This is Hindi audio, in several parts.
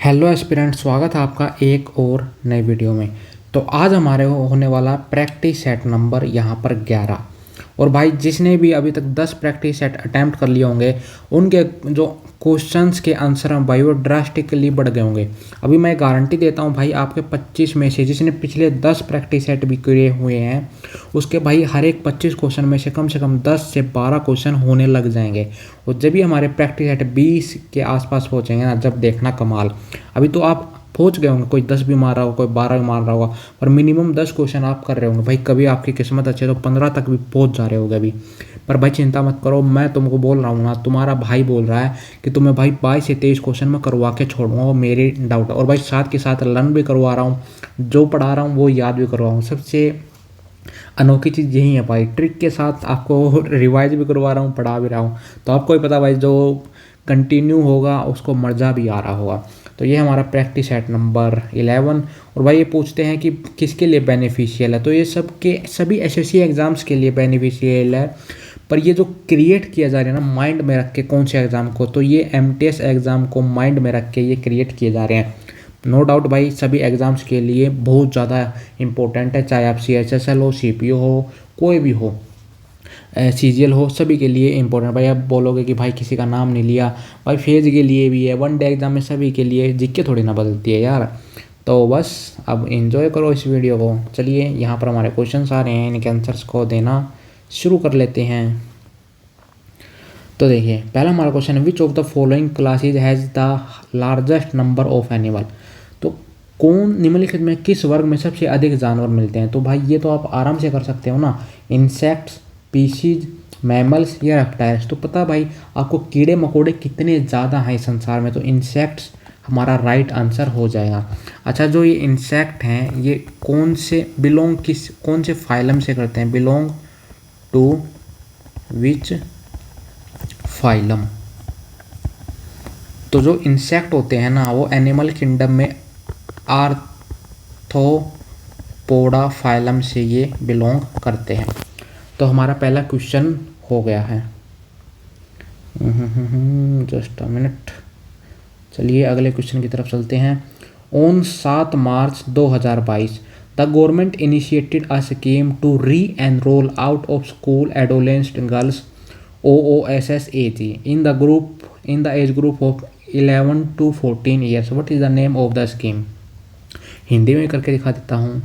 हेलो एस्पिरेंट, स्वागत है आपका एक और नए वीडियो में। तो आज हमारे होने वाला प्रैक्टिस सेट नंबर यहाँ पर 11। और भाई जिसने भी अभी तक 10 प्रैक्टिस सेट अटैम्प्ट कर लिए होंगे उनके जो क्वेश्चंस के आंसर हैं भाई वो ड्रास्टिकली बढ़ गए होंगे। अभी मैं गारंटी देता हूँ भाई आपके 25 में से जिसने पिछले 10 प्रैक्टिस सेट भी किए हुए हैं उसके भाई हर एक 25 क्वेश्चन में से कम 10 से 12 क्वेश्चन होने लग जाएंगे। और जब भी हमारे प्रैक्टिस सेट 20 के आसपास पहुँचेंगे ना, जब देखना कमाल। अभी तो आप पहुंच गए होंगे, कोई 10 भी मार रहा होगा, कोई 12 भी मार रहा होगा, पर मिनिमम 10 क्वेश्चन आप कर रहे होंगे भाई। कभी आपकी किस्मत अच्छी है तो 15 तक भी पहुंच जा रहे होगे अभी। पर भाई चिंता मत करो, मैं तुमको बोल रहा हूँ ना, तुम्हारा भाई बोल रहा है कि तुम्हें भाई 22 से 23 क्वेश्चन में करवा के छोड़ूंगा, वो मेरी डाउट है। और भाई साथ के साथ लर्न भी करवा रहा हूँ, जो पढ़ा रहा हूँ वो याद भी करवा रहा हूँ। सबसे अनोखी चीज़ यही है भाई, ट्रिक के साथ आपको रिवाइज भी करवा रहा हूँ, पढ़ा भी रहा हूँ। तो आपको ही पता भाई, जो कंटिन्यू होगा उसको मज़ा भी आ रहा होगा। तो ये हमारा प्रैक्टिस सेट नंबर 11। और भाई ये पूछते हैं कि किसके लिए बेनिफिशियल है, तो ये सभी एसएससी एग्ज़ाम्स के लिए बेनिफिशियल है। पर ये जो क्रिएट किया जा रहा है ना माइंड में रख के कौन से एग्ज़ाम को, तो ये एमटीएस एग्ज़ाम को माइंड में रख के ये क्रिएट किए जा रहे हैं। नो डाउट भाई सभी एग्ज़ाम्स के लिए बहुत ज़्यादा इंपॉर्टेंट है, चाहे आप सीएचएसएल हो, सीपीओ हो, कोई भी हो, सीजीएल हो, सभी के लिए इंपॉर्टेंट। भाई आप बोलोगे कि भाई किसी का नाम नहीं लिया, भाई फेज के लिए भी है, वन डे एग्जाम में सभी के लिए, जीके थोड़ी ना बदलती है यार। तो बस अब एंजॉय करो इस वीडियो को। चलिए यहाँ पर हमारे क्वेश्चंस आ रहे हैं, इनके आंसर्स को देना शुरू कर लेते हैं। तो देखिए पहला हमारा क्वेश्चन है, विच of the following classes has the largest number of animal. तो कौन निम्नलिखित में किस वर्ग में सबसे अधिक जानवर मिलते हैं। तो भाई ये तो आप आराम से कर सकते हो ना, इंसेक्ट्स, स्पीशीज, मैमल्स या रेप्टाइल्स। तो पता भाई आपको कीड़े मकोड़े कितने ज़्यादा हैं इस संसार में, तो इंसेक्ट्स हमारा राइट आंसर हो जाएगा। अच्छा, जो ये इंसेक्ट हैं ये कौन से फाइलम से करते हैं, बिलोंग टू विच फाइलम। तो जो इंसेक्ट होते हैं ना वो एनिमल किंगडम में आर्थ्रोपोडा फाइलम से ये बिलोंग करते हैं। तो हमारा पहला क्वेश्चन हो गया है। जस्ट अ मिनट, चलिए अगले क्वेश्चन की तरफ चलते हैं। On 7 March 2022 the government initiated a scheme to re enrol out of school adolescent girls OOSSAG in the age group of 11 to 14 years. What is the name of the scheme? Hindi में करके दिखा देता हूँ।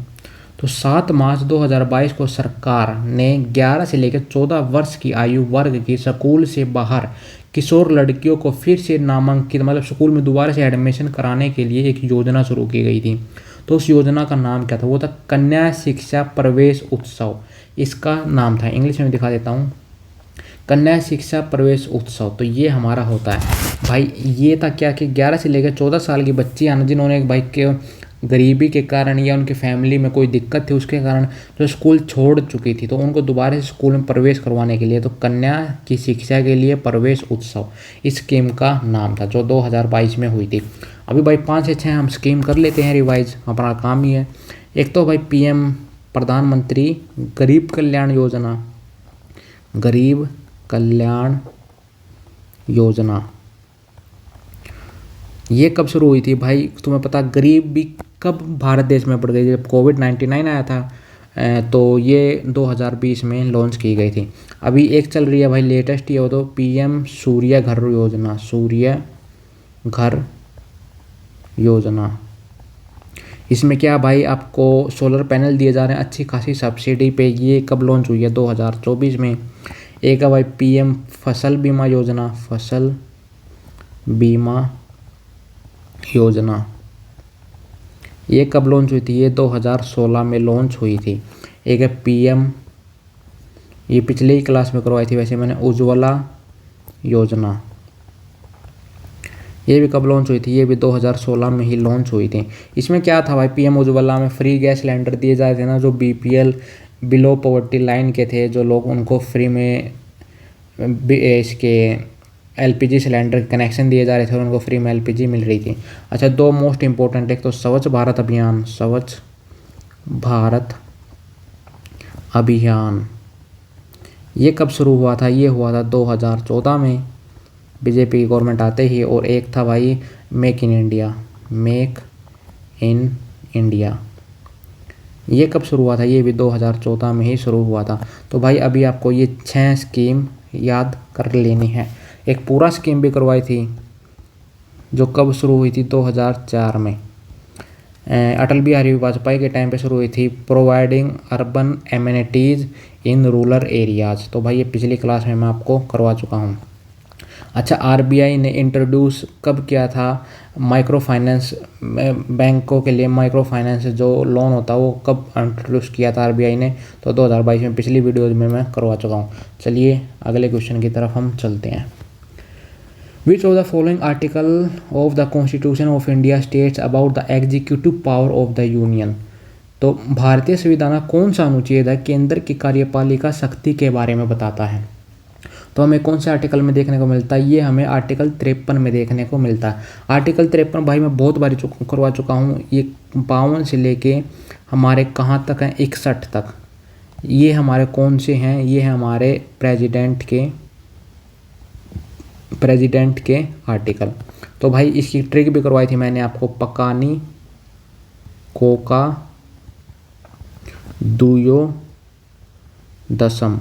तो 7 मार्च 2022 को सरकार ने 11 से लेकर 14 वर्ष की आयु वर्ग की स्कूल से बाहर किशोर लड़कियों को फिर से नामांकित, मतलब स्कूल में दोबारा से एडमिशन कराने के लिए एक योजना शुरू की गई थी। तो उस योजना का नाम क्या था, वो था कन्या शिक्षा प्रवेश उत्सव, इसका नाम था। इंग्लिश में दिखा देता हूँ, कन्या शिक्षा प्रवेश उत्सव। तो ये हमारा होता है भाई, ये था क्या कि 11 से लेकर 14 साल की बच्ची आना जिन्होंने भाई के गरीबी के कारण या उनकी फैमिली में कोई दिक्कत थी उसके कारण जो स्कूल छोड़ चुकी थी, तो उनको दोबारा से स्कूल में प्रवेश करवाने के लिए, तो कन्या की शिक्षा के लिए प्रवेश उत्सव इस स्कीम का नाम था, जो 2022 में हुई थी। अभी भाई 5 से 6 हम स्कीम कर लेते हैं रिवाइज, अपना काम ही है। एक तो भाई PM प्रधानमंत्री गरीब कल्याण योजना, गरीब कल्याण योजना ये कब शुरू हुई थी भाई, तुम्हें पता गरीबी कब भारत देश में बढ़ गई, जब कोविड-19 आया था। तो ये 2020 में लॉन्च की गई थी। अभी एक चल रही है भाई लेटेस्ट, ये हो तो PM सूर्य घर योजना, सूर्य घर योजना। इसमें क्या भाई आपको सोलर पैनल दिए जा रहे हैं अच्छी खासी सब्सिडी पे। ये कब लॉन्च हुई है, 2024 में। एक है भाई PM फसल बीमा योजना, फसल बीमा योजना, ये कब लॉन्च हुई थी, ये 2016 में लॉन्च हुई थी। एक है PM, ये पिछले ही क्लास में करवाई थी वैसे मैंने, उज्ज्वला योजना, ये भी कब लॉन्च हुई थी, ये भी 2016 में ही लॉन्च हुई थी। इसमें क्या था भाई, PM उज्ज्वला में फ्री गैस सिलेंडर दिए जाते थे ना, जो BPL बिलो पॉवर्टी लाइन के थे जो लोग, उनको फ्री में इसके LPG सिलेंडर कनेक्शन दिए जा रहे थे और उनको फ्री में LPG मिल रही थी। अच्छा, 2 मोस्ट इम्पोर्टेंट, एक तो स्वच्छ भारत अभियान, स्वच्छ भारत अभियान ये कब शुरू हुआ था, ये हुआ था 2014 में बीजेपी की गवर्नमेंट आते ही। और एक था भाई make in India, make in India, ये कब शुरू हुआ था? ये भी 2014 में ही शुरू हुआ था। तो भाई अभी आपको ये 6 स्कीम याद कर लेनी है। एक पूरा स्कीम भी करवाई थी जो कब शुरू हुई थी? 2004 में अटल बिहारी वाजपेयी के टाइम पे शुरू हुई थी, providing urban amenities in rural areas. तो भाई ये पिछली क्लास में मैं आपको करवा चुका हूँ। अच्छा, आरबीआई ने इंट्रोड्यूस कब किया था माइक्रो फाइनेंस, बैंकों के लिए माइक्रो फाइनेंस जो लोन होता है वो कब इंट्रोड्यूस किया था आरबीआई ने? तो 2022 में, पिछली वीडियोज में मैं करवा चुका हूँ। चलिए अगले क्वेश्चन की तरफ हम चलते हैं। विच of the following article of the constitution of India states about the executive power of the union? तो भारतीय संविधान का कौन सा अनुच्छेद है केंद्र की कार्यपालिका शक्ति के बारे में बताता है? तो हमें कौन से आर्टिकल में देखने को मिलता है? ये हमें आर्टिकल 53 में देखने को मिलता है। आर्टिकल 53 भाई मैं बहुत बार करवा चुका हूँ। ये 52 से लेके हमारे कहाँ तक हैं? 61 तक। ये हमारे कौन से हैं? ये है हमारे प्रेसिडेंट के आर्टिकल। तो भाई इसकी ट्रिक भी करवाई थी मैंने आपको, पकानी कोका दुयो दसम,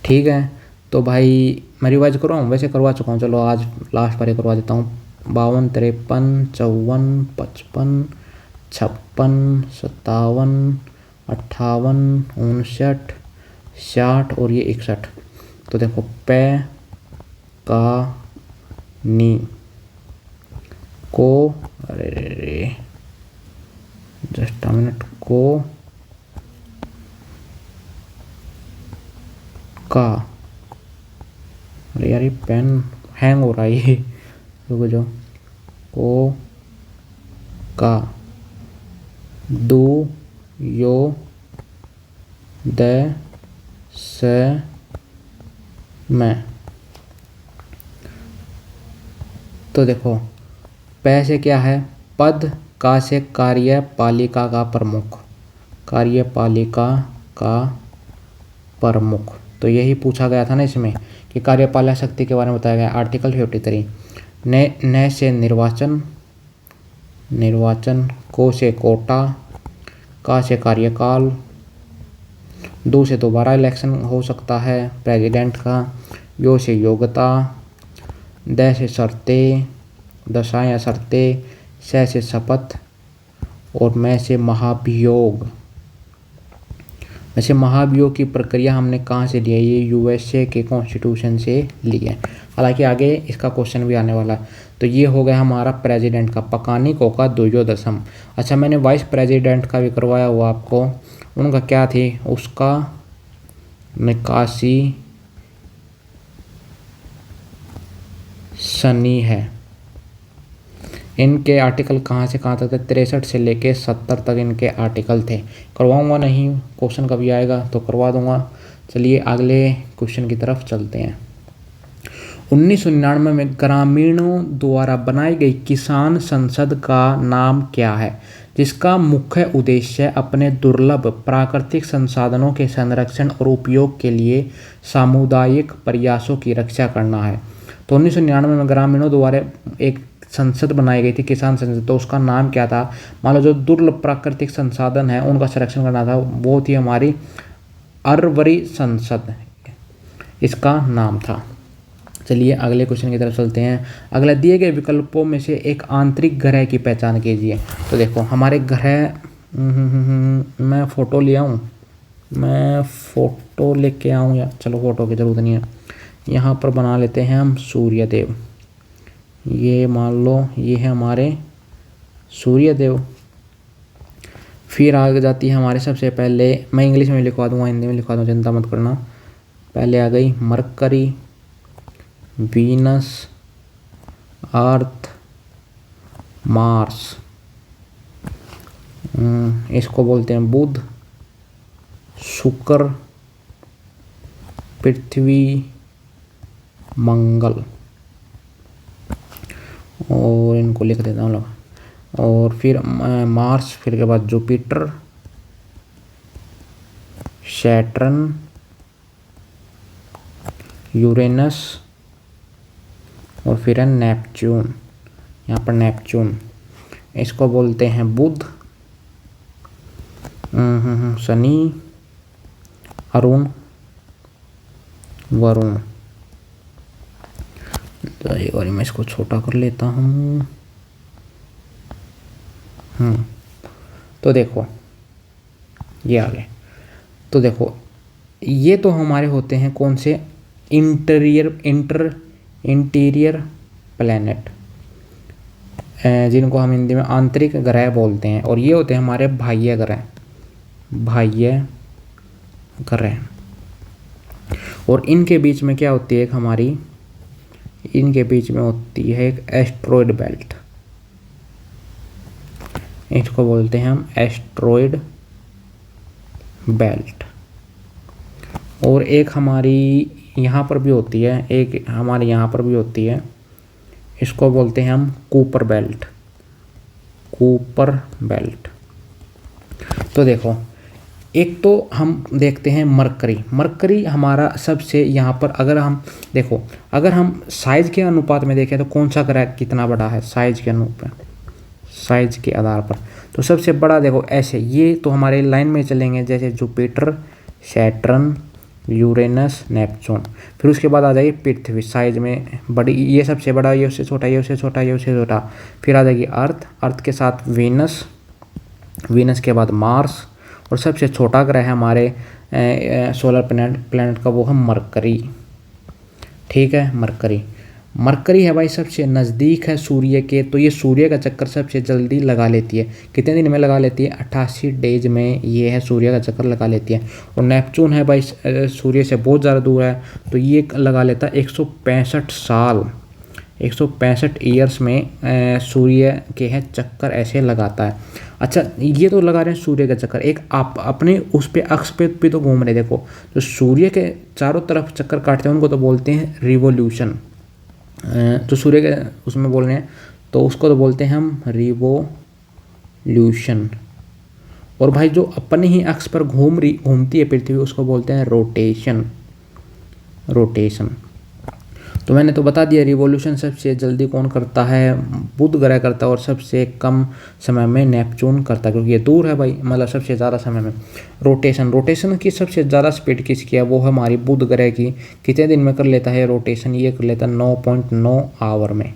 ठीक है। तो भाई मैं रिवाइज करवाऊँ? वैसे करवा चुका हूँ, चलो आज लास्ट बार करवा देता हूँ। 52, 53, 54, 55, 56, 57, 58, 59, 60 और ये 61। तो देखो पे का नी को, अरे जस्ट अ मिनट, को का, अरे यार ये पेन हैंग हो रहा है ये, रुको जो, को का दो यो द से मैं। तो देखो पैसे क्या है? पद, का से कार्यपालिका का प्रमुख, कार्यपालिका का प्रमुख। तो यही पूछा गया था ना इसमें कि कार्यपालक शक्ति के बारे में बताया गया। आर्टिकल 53। न से निर्वाचन, निर्वाचन, को से कोटा, का से कार्यकाल, दो से दोबारा इलेक्शन हो सकता है प्रेसिडेंट का, यो से योग्यता, द से शर्तें, दशा या शर्तें, से शपथ और मैं से महाभियोग। वैसे महाभियोग की प्रक्रिया हमने कहाँ से लिया? ये यूएसए के कॉन्स्टिट्यूशन से लिया है। हालांकि आगे इसका क्वेश्चन भी आने वाला है। तो ये हो गया हमारा प्रेसिडेंट का, पकानी कोका दुयो दसम। अच्छा, मैंने वाइस प्रेसिडेंट का भी करवाया हुआ आपको, उनका क्या थी? उसका निकासी सनी है। इनके आर्टिकल कहाँ से कहाँ तक थे? 63 से लेके 70 तक इनके आर्टिकल थे। करवाऊंगा नहीं, क्वेश्चन कभी आएगा तो करवा दूंगा। चलिए अगले क्वेश्चन की तरफ चलते हैं। 1999 में ग्रामीणों द्वारा बनाई गई किसान संसद का नाम क्या है, जिसका मुख्य उद्देश्य अपने दुर्लभ प्राकृतिक संसाधनों के संरक्षण और उपयोग के लिए सामुदायिक प्रयासों की रक्षा करना है? तो 1999 में ग्रामीणों द्वारा एक संसद बनाई गई थी, किसान संसद। तो उसका नाम क्या था? मान लो जो दुर्लभ प्राकृतिक संसाधन है उनका संरक्षण करना था, वो थी हमारी अरवरी संसद, इसका नाम था। चलिए अगले क्वेश्चन की तरफ चलते हैं। अगला, दिए गए विकल्पों में से एक आंतरिक ग्रह की पहचान कीजिए। तो देखो हमारे ग्रह, मैं फ़ोटो ले आऊँ? मैं फ़ोटो लेके आऊँ या? चलो फ़ोटो की ज़रूरत नहीं है। यहाँ पर बना लेते हैं हम सूर्य देव। ये मान लो ये है हमारे सूर्य देव। फिर आगे जाती है हमारे, सबसे पहले मैं इंग्लिश में लिखवा दूंगा, हिंदी में लिखवा दूँगा, चिंता मत करना। पहले आ गई मरकरी, वीनस, अर्थ, मार्स, इसको बोलते हैं बुध, शुक्र, पृथ्वी, मंगल, और इनको लिख देता हूँ लोग। और फिर मार्स, फिर के बाद जुपिटर, सैटर्न, यूरेनस और फिर है नेपच्यून। यहाँ पर नेपच्यून, इसको बोलते हैं बुध, शनि, अरुण, वरुण। तो एक बार मैं इसको छोटा कर लेता हूँ। तो देखो ये आ गए। तो देखो ये तो हमारे होते हैं कौन से, इंटीरियर प्लैनेट, जिनको हम हिंदी में आंतरिक ग्रह बोलते हैं। और ये होते हैं हमारे बाह्य ग्रह। और इनके बीच में क्या होती है, एक हमारी इनके बीच में होती है एक एस्ट्रॉयड बेल्ट, इसको बोलते हैं हम एस्ट्रॉयड बेल्ट। और एक हमारी यहाँ पर भी होती है, एक हमारे यहाँ पर भी होती है, इसको बोलते हैं हम कूपर बेल्ट। तो देखो एक तो हम देखते हैं मरकरी हमारा सबसे यहाँ पर, अगर हम देखो, अगर हम साइज के अनुपात में देखें तो कौन सा ग्रह कितना बड़ा है, साइज के आधार पर। तो सबसे बड़ा देखो ऐसे, ये तो हमारे लाइन में चलेंगे, जैसे जुपिटर, सैटर्न, यूरेनस, नेपच्यून। फिर उसके बाद आ जाएगी पृथ्वी, साइज में बड़ी, ये सबसे बड़ा, ये उससे छोटा, ये उससे छोटा, ये उससे छोटा। फिर आ जाएगी अर्थ के साथ वीनस के बाद मार्स, और सबसे छोटा ग्रह है हमारे सोलर प्लैनेट का, वो है मरकरी। ठीक है, मरकरी है भाई, सबसे नज़दीक है सूर्य के। तो ये सूर्य का चक्कर सबसे जल्दी लगा लेती है। कितने दिन में लगा लेती है, 88 डेज में ये है सूर्य का चक्कर लगा लेती है। और नेपच्यून है भाई, सूर्य से बहुत ज़्यादा दूर है, तो ये लगा लेता है 165 साल, 165 ईयर्स में सूर्य के है चक्कर ऐसे लगाता है। अच्छा, ये तो लगा रहे हैं सूर्य का चक्कर, एक आप अपने उस पे अक्ष पे भी तो घूम रहे। देखो जो सूर्य के चारों तरफ चक्कर काटते हैं उनको तो बोलते हैं रिवोल्यूशन। तो सूर्य के उसमें बोल रहे हैं तो उसको तो बोलते हैं हम रिवोल्यूशन। और भाई जो अपने ही अक्ष पर घूमती है पृथ्वी, उसको बोलते हैं रोटेशन। तो मैंने तो बता दिया, रिवॉल्यूशन सबसे जल्दी कौन करता है, बुध ग्रह करता है, और सबसे कम समय में नेपच्यून करता है, क्योंकि ये दूर है भाई, मतलब सबसे ज़्यादा समय में। रोटेशन की सबसे ज़्यादा स्पीड किसकी है, वो हमारी बुध ग्रह की। कितने दिन में कर लेता है रोटेशन, ये कर लेता है 9.9 आवर में,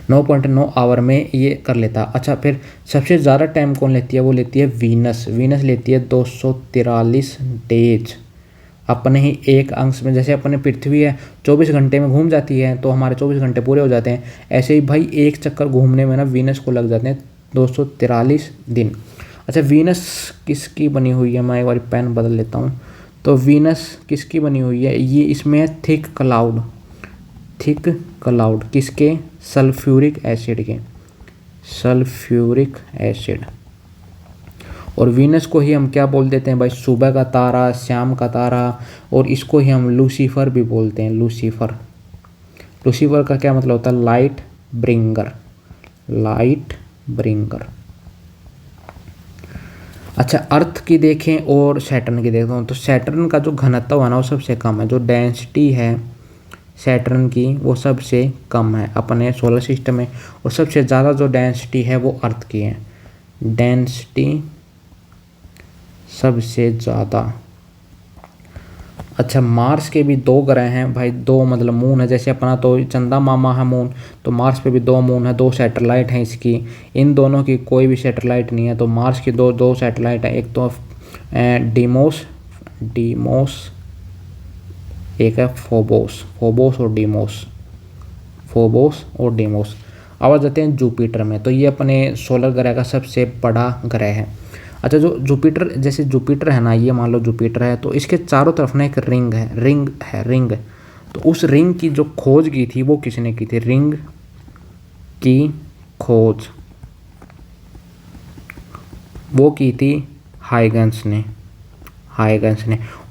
9.9 आवर में ये कर लेता। अच्छा, फिर सबसे ज़्यादा टाइम कौन लेती है, वो लेती है वीनस लेती है 243 डेज अपने ही एक अंश में। जैसे अपने पृथ्वी है 24 घंटे में घूम जाती है, तो हमारे 24 घंटे पूरे हो जाते हैं। ऐसे ही भाई एक चक्कर घूमने में ना वीनस को लग जाते हैं 243 दिन। अच्छा, वीनस किसकी बनी हुई है, मैं एक बार पेन बदल लेता हूँ। तो वीनस किसकी बनी हुई है, ये इसमें है थिक क्लाउड किसके, सल्फ्यूरिक एसिड। और वीनस को ही हम क्या बोल देते हैं भाई, सुबह का तारा, शाम का तारा। और इसको ही हम लूसीफर भी बोलते हैं, लूसीफर का क्या मतलब होता है, लाइट ब्रिंगर। अच्छा, अर्थ की देखें और सैटर्न की देखता हूँ। तो सैटर्न का जो घनत्व है ना वो सबसे कम है, जो डेंसिटी है सैटर्न की वो सबसे कम है अपने सोलर सिस्टम में। और सबसे ज़्यादा जो डेंसिटी है वो अर्थ की है, डेंसिटी सबसे ज़्यादा। अच्छा, मार्स के भी 2 ग्रह हैं भाई, 2 मतलब मून है। जैसे अपना तो चंदा मामा है मून, तो मार्स पे भी 2 मून है, 2 सैटेलाइट हैं इसकी। इन दोनों की कोई भी सैटेलाइट नहीं है। तो मार्स की दो सैटेलाइट है, एक तो डीमोस, एक है फोबोस और डीमोस। अब आ जाते हैं जुपिटर में। तो ये अपने सोलर ग्रह का सबसे बड़ा ग्रह है। अच्छा, जो जुपिटर है ना, ये मान लो जुपिटर है, तो इसके चारों तरफ ना एक रिंग है। तो उस रिंग की जो खोज की थी वो किसने की थी, रिंग की खोज वो की थी हाइगन्स ने।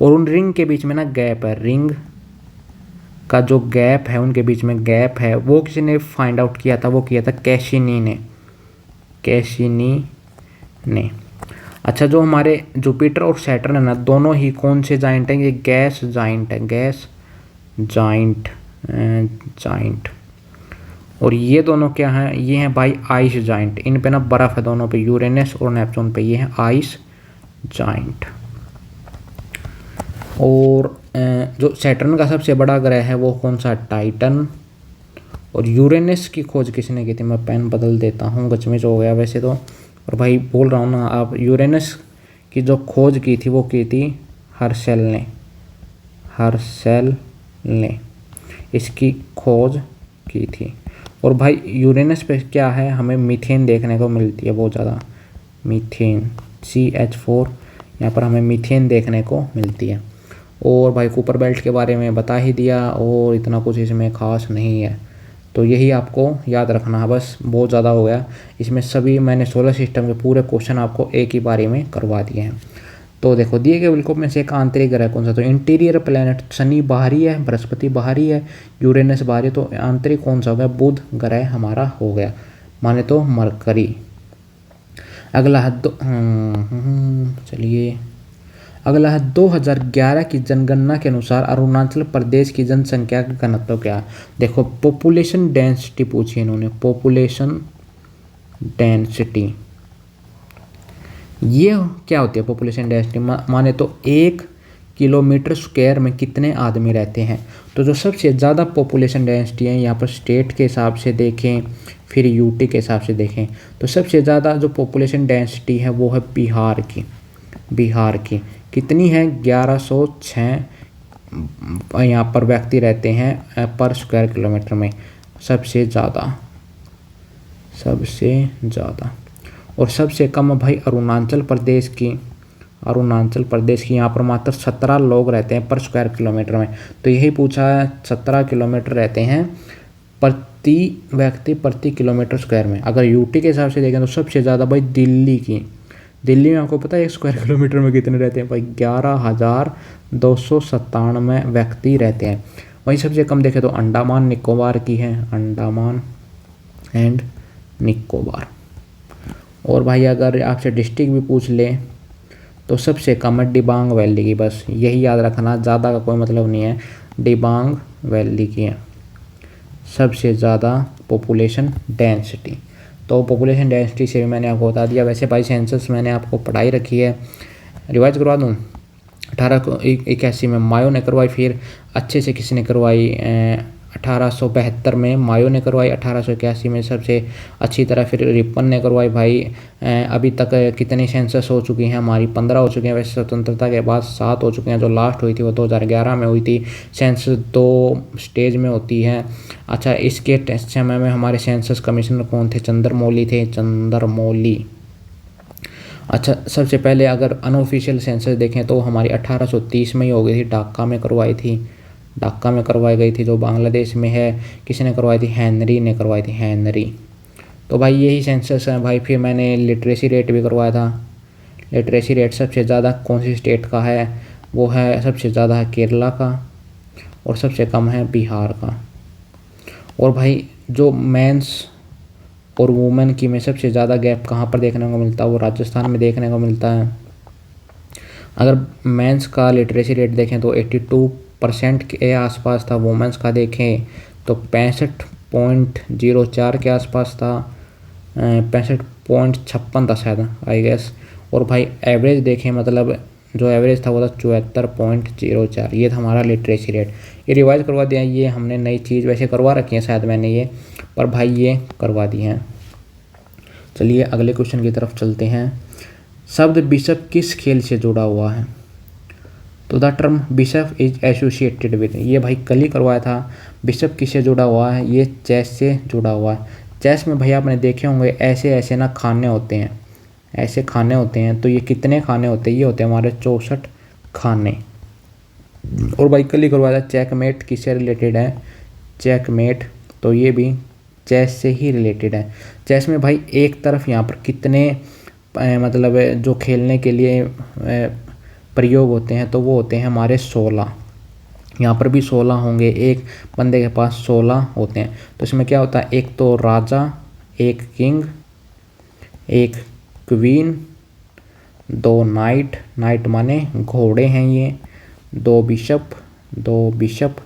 और उन रिंग के बीच में ना गैप है, रिंग का जो गैप है उनके बीच में गैप है, वो किसने फाइंड आउट किया था, वो किया था कैसिनी ने। अच्छा, जो हमारे जुपिटर और सैटर्न है ना, दोनों ही कौन से जाइंट हैं, ये गैस जाइंट। और ये दोनों क्या हैं, ये हैं भाई आइस जाइंट, इन पे ना बर्फ़ है दोनों पे, यूरेनस और नेपच्यून पे, ये है आइस जाइंट। और जो सैटर्न का सबसे बड़ा ग्रह है वो कौन सा, टाइटन। और यूरेनस की खोज किसने की थी, मैं पेन बदल देता हूँ, गचमेच हो गया वैसे तो। और भाई बोल रहा हूँ ना, आप यूरेनस की जो खोज की थी वो की थी हर्शेल ने, हर्शेल ने इसकी खोज की थी। और भाई यूरेनस पे क्या है, हमें मीथेन देखने को मिलती है बहुत ज़्यादा, मीथेन CH4, यहाँ पर हमें मीथेन देखने को मिलती है। और भाई कुपर बेल्ट के बारे में बता ही दिया, और इतना कुछ इसमें खास नहीं है, तो यही आपको याद रखना है बस, बहुत ज़्यादा हो गया। इसमें सभी मैंने सोलर सिस्टम के पूरे क्वेश्चन आपको एक ही बारी में करवा दिए हैं। तो देखो दिए गए विकल्प में से एक आंतरिक ग्रह कौन सा, तो इंटीरियर प्लैनेट, शनि बाहरी है, बृहस्पति बाहरी है, यूरेनस बाहरी है, तो आंतरिक कौन सा हो गया, बुध ग्रह हमारा हो गया, माने तो मरकरी। अगला है चलिए अगला है 2011 की जनगणना के अनुसार अरुणाचल प्रदेश की जनसंख्या का घनत्व क्या है। देखो पॉपुलेशन डेंसिटी पूछी इन्होंने, पॉपुलेशन डेंसिटी, ये क्या होती है पॉपुलेशन डेंसिटी, माने तो 1 किलोमीटर स्क्वायर में कितने आदमी रहते हैं। तो जो सबसे ज़्यादा पॉपुलेशन डेंसिटी है, यहाँ पर स्टेट के हिसाब से देखें फिर यूटी के हिसाब से देखें, तो सबसे ज़्यादा जो पॉपुलेशन डेंसिटी है वो है बिहार की। बिहार की कितनी है, 1106 यहाँ पर व्यक्ति रहते हैं पर स्क्वायर किलोमीटर में, सबसे ज़्यादा, सबसे ज़्यादा। और सबसे कम भाई अरुणाचल प्रदेश की, अरुणाचल प्रदेश की यहाँ पर मात्र 17 लोग रहते हैं पर स्क्वायर किलोमीटर में। तो यही पूछा है, 17 किलोमीटर रहते हैं प्रति व्यक्ति प्रति किलोमीटर स्क्वायर में। अगर यूटी के हिसाब से देखें तो सबसे ज़्यादा भाई दिल्ली की, दिल्ली में आपको पता है 1 स्क्वायर किलोमीटर में कितने रहते हैं भाई, 11,297 व्यक्ति रहते हैं। वहीं सबसे कम देखें तो अंडमान निकोबार की है, अंडमान एंड निकोबार। और भाई अगर आपसे डिस्ट्रिक्ट भी पूछ ले तो सबसे कम है डिबांग वैली की, बस यही याद रखना, ज़्यादा का कोई मतलब नहीं है, डिबांग वैली की है सबसे ज़्यादा पॉपुलेशन डेंसिटी। तो पॉपुलेशन डेंसिटी से भी मैंने आपको बता दिया। वैसे भाई सेंसस मैंने आपको पढ़ाई रखी है, रिवाइज करवा दूँ। 1881 में मायो ने करवाई, फिर अच्छे से किसी ने करवाई 1872 में मायो ने करवाई, 1881 में सबसे अच्छी तरह फिर रिपन ने करवाई। भाई अभी तक कितनी सेंसस हो चुकी हैं हमारी, 15 हो चुकी हैं। वैसे स्वतंत्रता के बाद 7 हो चुके हैं, जो लास्ट हुई थी वो 2011 में हुई थी। सेंसस 2 स्टेज में होती है। अच्छा, इसके समय में हमारे सेंसस कमिश्नर कौन थे, चंद्रमौली थे, चंद्रमौली। अच्छा, सबसे पहले अगर अनऑफिशियल सेंसस देखें तो हमारी 1830 में ही हो गई थी, ढाका में करवाई थी, ढाका में करवाई गई थी, जो बांग्लादेश में है। किसने करवाई थी, हेनरी ने करवाई थी, हेनरी। तो भाई यही सेंसस है भाई। फिर मैंने लिटरेसी रेट भी करवाया था। लिटरेसी रेट सबसे ज़्यादा कौन सी स्टेट का है, वो है सबसे ज़्यादा है केरला का, और सबसे कम है बिहार का। और भाई जो मेंस और वुमेन की में सबसे ज़्यादा गैप कहाँ पर देखने को मिलता है, वो राजस्थान में देखने को मिलता है। अगर मेंस का लिटरेसी रेट देखें तो 82% के आसपास था, वुमेंस का देखें तो 65.04 के आसपास था, 65.56 था शायद, आई गेस। और भाई एवरेज देखें, मतलब जो एवरेज था वो था 74.04, ये था हमारा लिटरेसी रेट। ये रिवाइज करवा दिया, ये हमने नई चीज़ वैसे करवा रखी है शायद मैंने ये, पर भाई ये करवा दी हैं। चलिए अगले क्वेश्चन की तरफ चलते हैं। शब्द बिशप किस खेल से जुड़ा हुआ है, तो the term bishop is associated with, ये भाई कल ही करवाया था। बिशप किससे जुड़ा हुआ है, ये चेस से जुड़ा हुआ है। चेस में भाई आपने देखे होंगे ऐसे ऐसे ना खाने होते हैं, ऐसे खाने होते हैं। तो ये कितने खाने होते हैं, ये होते हैं हमारे 64 खाने। और भाई कल ही करवाया था। चेकमेट किससे रिलेटेड है, चेकमेट, तो ये भी चेस से ही रिलेटेड है। चेस में भाई एक तरफ यहाँ पर कितने मतलब जो खेलने के लिए प्रयोग होते हैं, तो वो होते हैं हमारे 16। यहाँ पर भी 16 होंगे, एक बंदे के पास 16 होते हैं। तो इसमें क्या होता है, एक तो राजा, एक किंग, एक क्वीन, 2 नाइट, नाइट माने घोड़े हैं ये, 2 बिशप,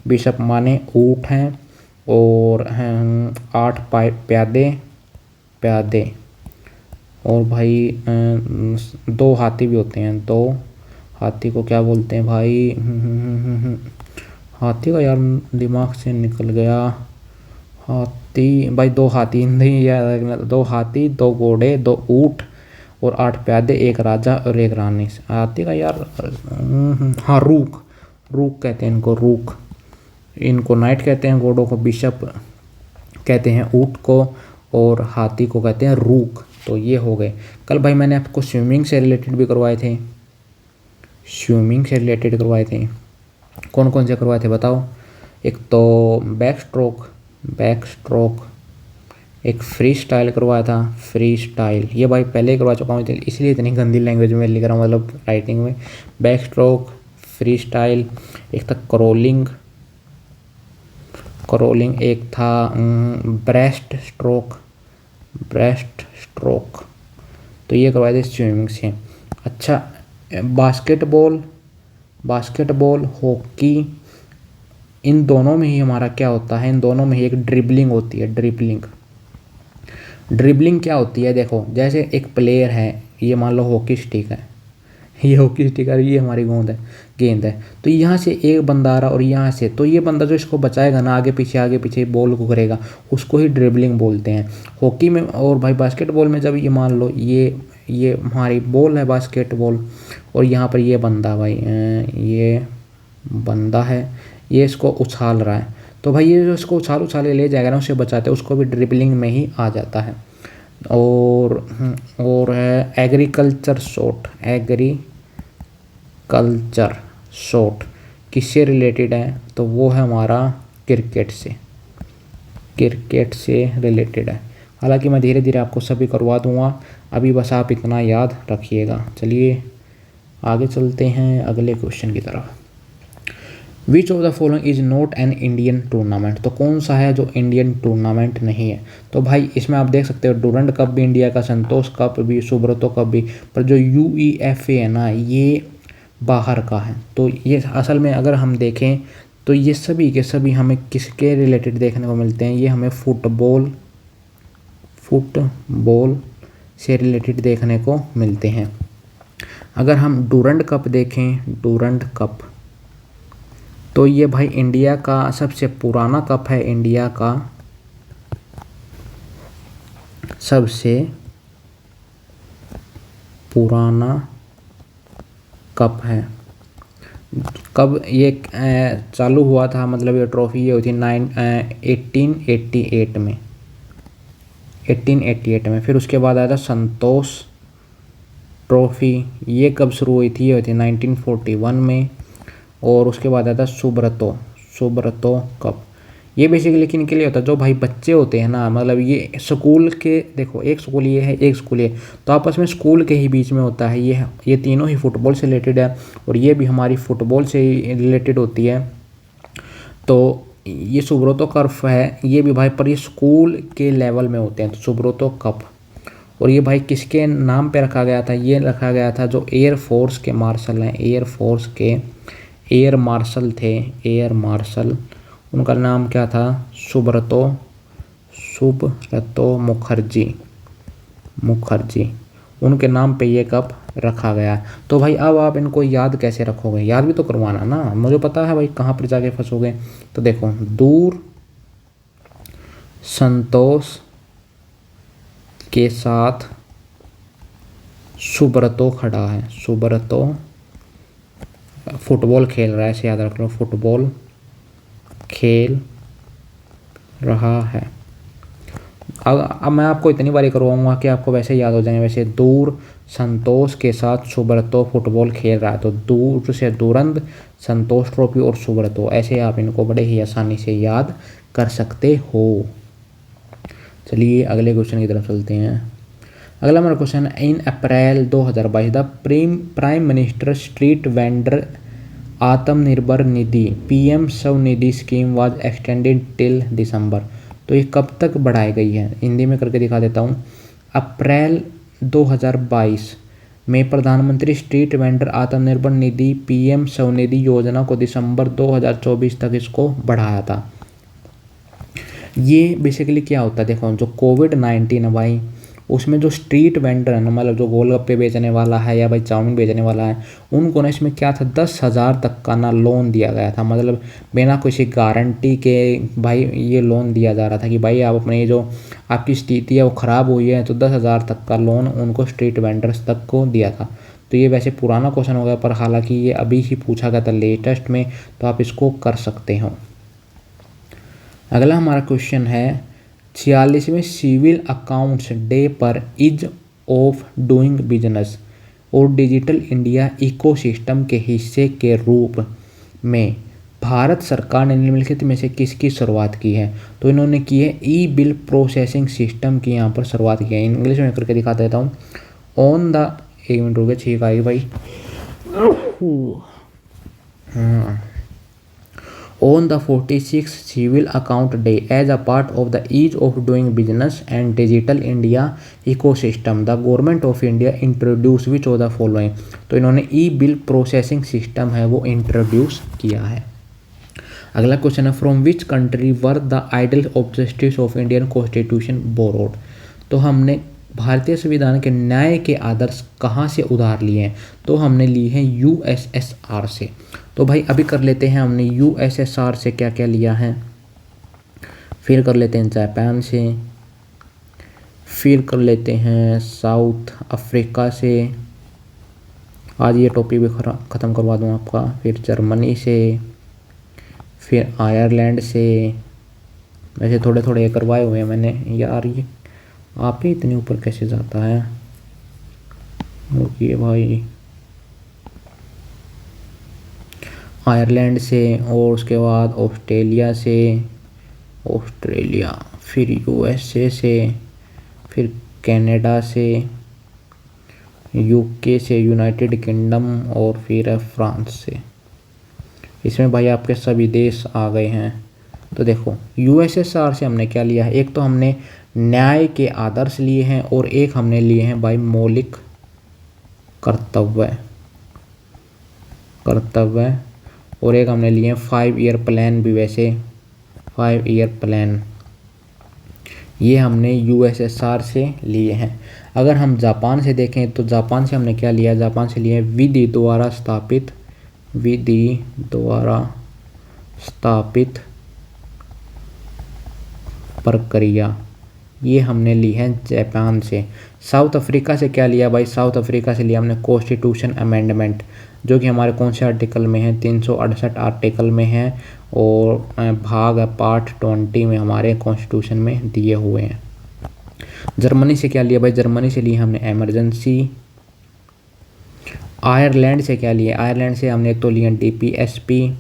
बिशप माने ऊँट हैं, और 8 प्यादे और भाई 2 हाथी भी होते हैं। 2 हाथी को क्या बोलते हैं भाई? हाथी का यार दिमाग से निकल गया। हाथी भाई 2 हाथी नहीं यार, 2 हाथी, 2 घोड़े, 2 ऊँट और 8 प्यादे, 1 राजा और 1 रानी। हाथी का यार हाँ रूक, रूक कहते हैं इनको, रूक। इनको नाइट कहते हैं, घोड़ों को बिशप कहते हैं, ऊँट को, और हाथी को कहते हैं रूक। तो ये हो गए। कल भाई मैंने आपको स्विमिंग से रिलेटेड भी करवाए थे, स्विमिंग से रिलेटेड करवाए थे। कौन कौन से करवाए थे बताओ? एक तो बैक स्ट्रोक, एक फ्री स्टाइल करवाया था, फ्री स्टाइल। ये भाई पहले ही करवा चुका हूँ इसलिए इतनी गंदी लैंग्वेज में लिख रहा हूँ, मतलब राइटिंग में। बैक स्ट्रोक, फ्री स्टाइल, एक था क्रॉलिंग, एक था ब्रेस्ट स्ट्रोक। तो ये करवाए थे स्विमिंग से। अच्छा बास्केटबॉल, हॉकी, इन दोनों में ही हमारा क्या होता है? इन दोनों में ही एक ड्रिबलिंग होती है। ड्रिबलिंग क्या होती है? देखो जैसे एक प्लेयर है, ये मान लो हॉकी स्टिक है, ये हॉकी स्टिक है, ये हमारी गेंद है। तो यहाँ से एक बंदा आ रहा और यहाँ से, तो ये बंदा जो इसको बचाएगा ना, आगे पीछे बॉल को करेगा, उसको ही ड्रिबलिंग बोलते हैं हॉकी में। और भाई बास्केटबॉल में जब ये मान लो ये हमारी बॉल है बास्केटबॉल, और यहाँ पर ये बंदा भाई ये बंदा है, ये इसको उछाल रहा है, तो भाई ये जो इसको उछाल के ले जाएगा ना, उसे बचाते हैं, उसको भी ड्रिबलिंग में ही आ जाता है। और है एग्रीकल्चर शॉट, किससे रिलेटेड है? तो वो है हमारा क्रिकेट से रिलेटेड है। हालांकि मैं धीरे धीरे आपको सभी करवा दूंगा, अभी बस आप इतना याद रखिएगा। चलिए आगे चलते हैं अगले क्वेश्चन की तरफ। विच of the following is not an Indian tournament? तो कौन सा है जो इंडियन टूर्नामेंट नहीं है? तो भाई इसमें आप देख सकते हो डूरंड कप भी इंडिया का, संतोष कप भी, सुब्रतो कप भी, पर जो UEFA है ना, ये बाहर का है। तो ये असल में अगर हम देखें तो ये सभी के सभी हमें किसके रिलेटेड देखने को मिलते हैं? ये हमें फुटबॉल से रिलेटेड देखने को मिलते हैं। अगर हम डूरंड कप देखें, तो ये भाई इंडिया का सबसे पुराना कप है, इंडिया का सबसे पुराना कप है। कब ये चालू हुआ था? मतलब ये ट्रॉफी ये हुई थी 1888 में। फिर उसके बाद आया था संतोष ट्रॉफी, ये कब शुरू हुई थी? ये हुई थी 1941 में। और उसके बाद आता है सुब्रतो कप। ये बेसिकली किनके लिए होता है? जो भाई बच्चे होते हैं ना, मतलब ये स्कूल के, देखो एक स्कूल ये है, एक स्कूल ये, तो आपस में स्कूल के ही बीच में होता है। ये तीनों ही फुटबॉल से रिलेटेड है, और ये भी हमारी फुटबॉल से ही रिलेटेड होती है। तो ये सुब्रतो कप है, ये भी भाई पर ये स्कूल के लेवल में होते हैं, तो सुब्रतो कप। और ये भाई किसके नाम पे रखा गया था? ये रखा गया था जो एयरफोर्स के मार्शल हैं, एयरफोर्स के एयर मार्शल, उनका नाम क्या था? सुब्रतो मुखर्जी, उनके नाम पे ये कप रखा गया। तो भाई अब आप इनको याद कैसे रखोगे? याद भी तो करवाना ना, मुझे पता है भाई कहाँ पर जाके फंसोगे। तो देखो दूर संतोष के साथ सुब्रतो खड़ा है, सुब्रतो फुटबॉल खेल रहा है, ऐसे याद रख लो, फुटबॉल खेल रहा है। अब मैं आपको इतनी बारी करवाऊंगा कि आपको वैसे याद हो जाएंगे। वैसे दूर संतोष के साथ सुब्रतो फुटबॉल खेल रहा है, तो दूर से दूरंद, संतोष ट्रॉफी और सुब्रतो, ऐसे आप इनको बड़े ही आसानी से याद कर सकते हो। चलिए अगले क्वेश्चन की तरफ चलते हैं। अगला मेरा क्वेश्चन है, इन अप्रैल 2022 the prime minister street vendor Atmanirbhar Nidhi PM Svanidhi scheme was extended till दिसंबर। तो ये कब तक बढ़ाई गई है? हिंदी में करके दिखा देता हूँ। अप्रैल 2022 में प्रधानमंत्री street vendor Atmanirbhar Nidhi PM Svanidhi योजना को दिसंबर 2024 तक इसको बढ़ाया था। ये बेसिकली क्या होता है, देखो जो कोविड-19 है भाई, उसमें जो स्ट्रीट वेंडर है ना, मतलब जो गोलगप्पे बेचने वाला है या भाई चाउमीन बेचने वाला है, उनको ना इसमें क्या था, 10,000 तक का ना लोन दिया गया था। मतलब बिना किसी गारंटी के भाई ये लोन दिया जा रहा था कि भाई आप अपनी जो आपकी स्थिति है वो ख़राब हुई है, तो 10,000 तक का लोन उनको स्ट्रीट वेंडर्स तक को दिया था। तो ये वैसे पुराना क्वेश्चन हो गया, पर हालांकि ये अभी ही पूछा गया था लेटेस्ट में, तो आप इसको कर सकते हो। अगला हमारा क्वेश्चन है 46वें सिविल अकाउंट्स डे पर ईज ऑफ डूइंग बिजनेस और डिजिटल इंडिया इकोसिस्टम के हिस्से के रूप में भारत सरकार ने निम्नलिखित में से किसकी शुरुआत की है। तो इन्होंने की है ई बिल प्रोसेसिंग सिस्टम की यहाँ पर शुरुआत की है। इंग्लिश में करके दिखा देता हूँ। ऑन द, एक मिनट रुके, ठीक आएगी भाई। On the 46th Civil Account Day, as a part of the Ease of Doing Business and Digital India Ecosystem, the Government of India introduced which of the following। तो इन्होंने ई बिल प्रोसेसिंग सिस्टम है वो इंट्रोड्यूस किया है। अगला क्वेश्चन है from which country were the ideal objectives of Indian constitution borrowed. तो हमने भारतीय संविधान के न्याय के आदर्श कहाँ से उधार लिए हैं। तो हमने लिए हैं यूएसएसआर से। तो भाई अभी कर लेते हैं हमने यूएसएसआर से क्या क्या लिया है, फिर कर लेते हैं जापान से, फिर कर लेते हैं साउथ अफ्रीका से, आज ये टॉपिक भी ख़त्म करवा दूँ आपका, फिर जर्मनी से, फिर आयरलैंड से। वैसे थोड़े थोड़े करवाए हुए हैं मैंने यार, ये आप ही इतने ऊपर कैसे जाता है, रुकिए भाई। आयरलैंड से, और उसके बाद ऑस्ट्रेलिया से, फिर यूएसए से, फिर कनाडा से, यूके से, यूनाइटेड किंगडम, और फिर फ्रांस से। इसमें भाई आपके सभी देश आ गए हैं। तो देखो यूएसएसआर से हमने क्या लिया है, एक तो हमने न्याय के आदर्श लिए हैं, और एक हमने लिए हैं भाई मौलिक कर्तव्य, और एक हमने लिए हैं 5 ईयर प्लान भी। वैसे 5 ईयर प्लान ये हमने यूएसएसआर से लिए हैं। अगर हम जापान से देखें तो जापान से हमने क्या लिया, जापान से लिए विधि द्वारा स्थापित प्रक्रिया, ये हमने ली है जापान से। साउथ अफ्रीका से क्या लिया भाई, साउथ अफ्रीका से लिया हमने कॉन्स्टिट्यूशन अमेंडमेंट, जो कि हमारे कौन से आर्टिकल में है, 368 आर्टिकल में है, और भाग पार्ट 20 में हमारे कॉन्स्टिट्यूशन में दिए हुए हैं। जर्मनी से क्या लिया भाई, जर्मनी से लिए हमने इमरजेंसी। आयरलैंड से क्या लिया, आयरलैंड से हमने एक तो लिए डीपीएसपी,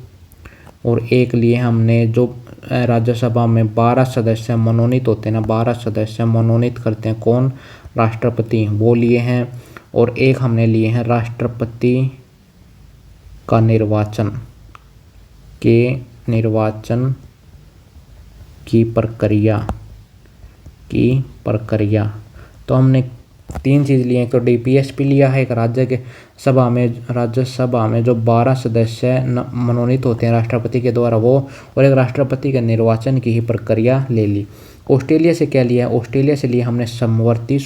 और एक लिए हमने जो राज्यसभा में 12 सदस्य मनोनीत होते हैं ना, 12 सदस्य मनोनीत करते हैं कौन, राष्ट्रपति, वो लिए हैं। और एक हमने लिए हैं राष्ट्रपति का निर्वाचन की प्रक्रिया। तो हमने 3 चीज़ लिए, एक तो डीपीएसपी लिया है, एक राज्यसभा में जो 12 सदस्य मनोनीत होते हैं राष्ट्रपति के द्वारा वो, और एक राष्ट्रपति के निर्वाचन की ही प्रक्रिया ले ली। ऑस्ट्रेलिया से क्या लिया है, ऑस्ट्रेलिया से लिए हमने समवर्ती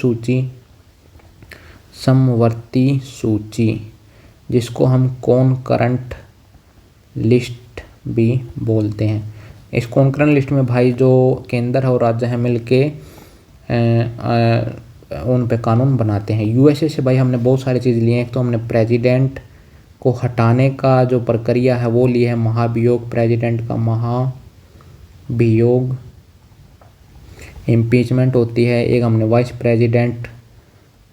सूची, जिसको हम कॉन्करेंट लिस्ट भी बोलते हैं। इस कॉन्करेंट लिस्ट में भाई जो केंद्र और राज्य हैं मिलके उन पे कानून बनाते हैं। यूएसए से भाई हमने बहुत सारी चीज़ लिए हैं, एक तो हमने प्रेसिडेंट को हटाने का जो प्रक्रिया है वो लिए है महाभियोग, प्रेसिडेंट का महाभियोग, इम्पीचमेंट होती है। एक हमने वाइस प्रेसिडेंट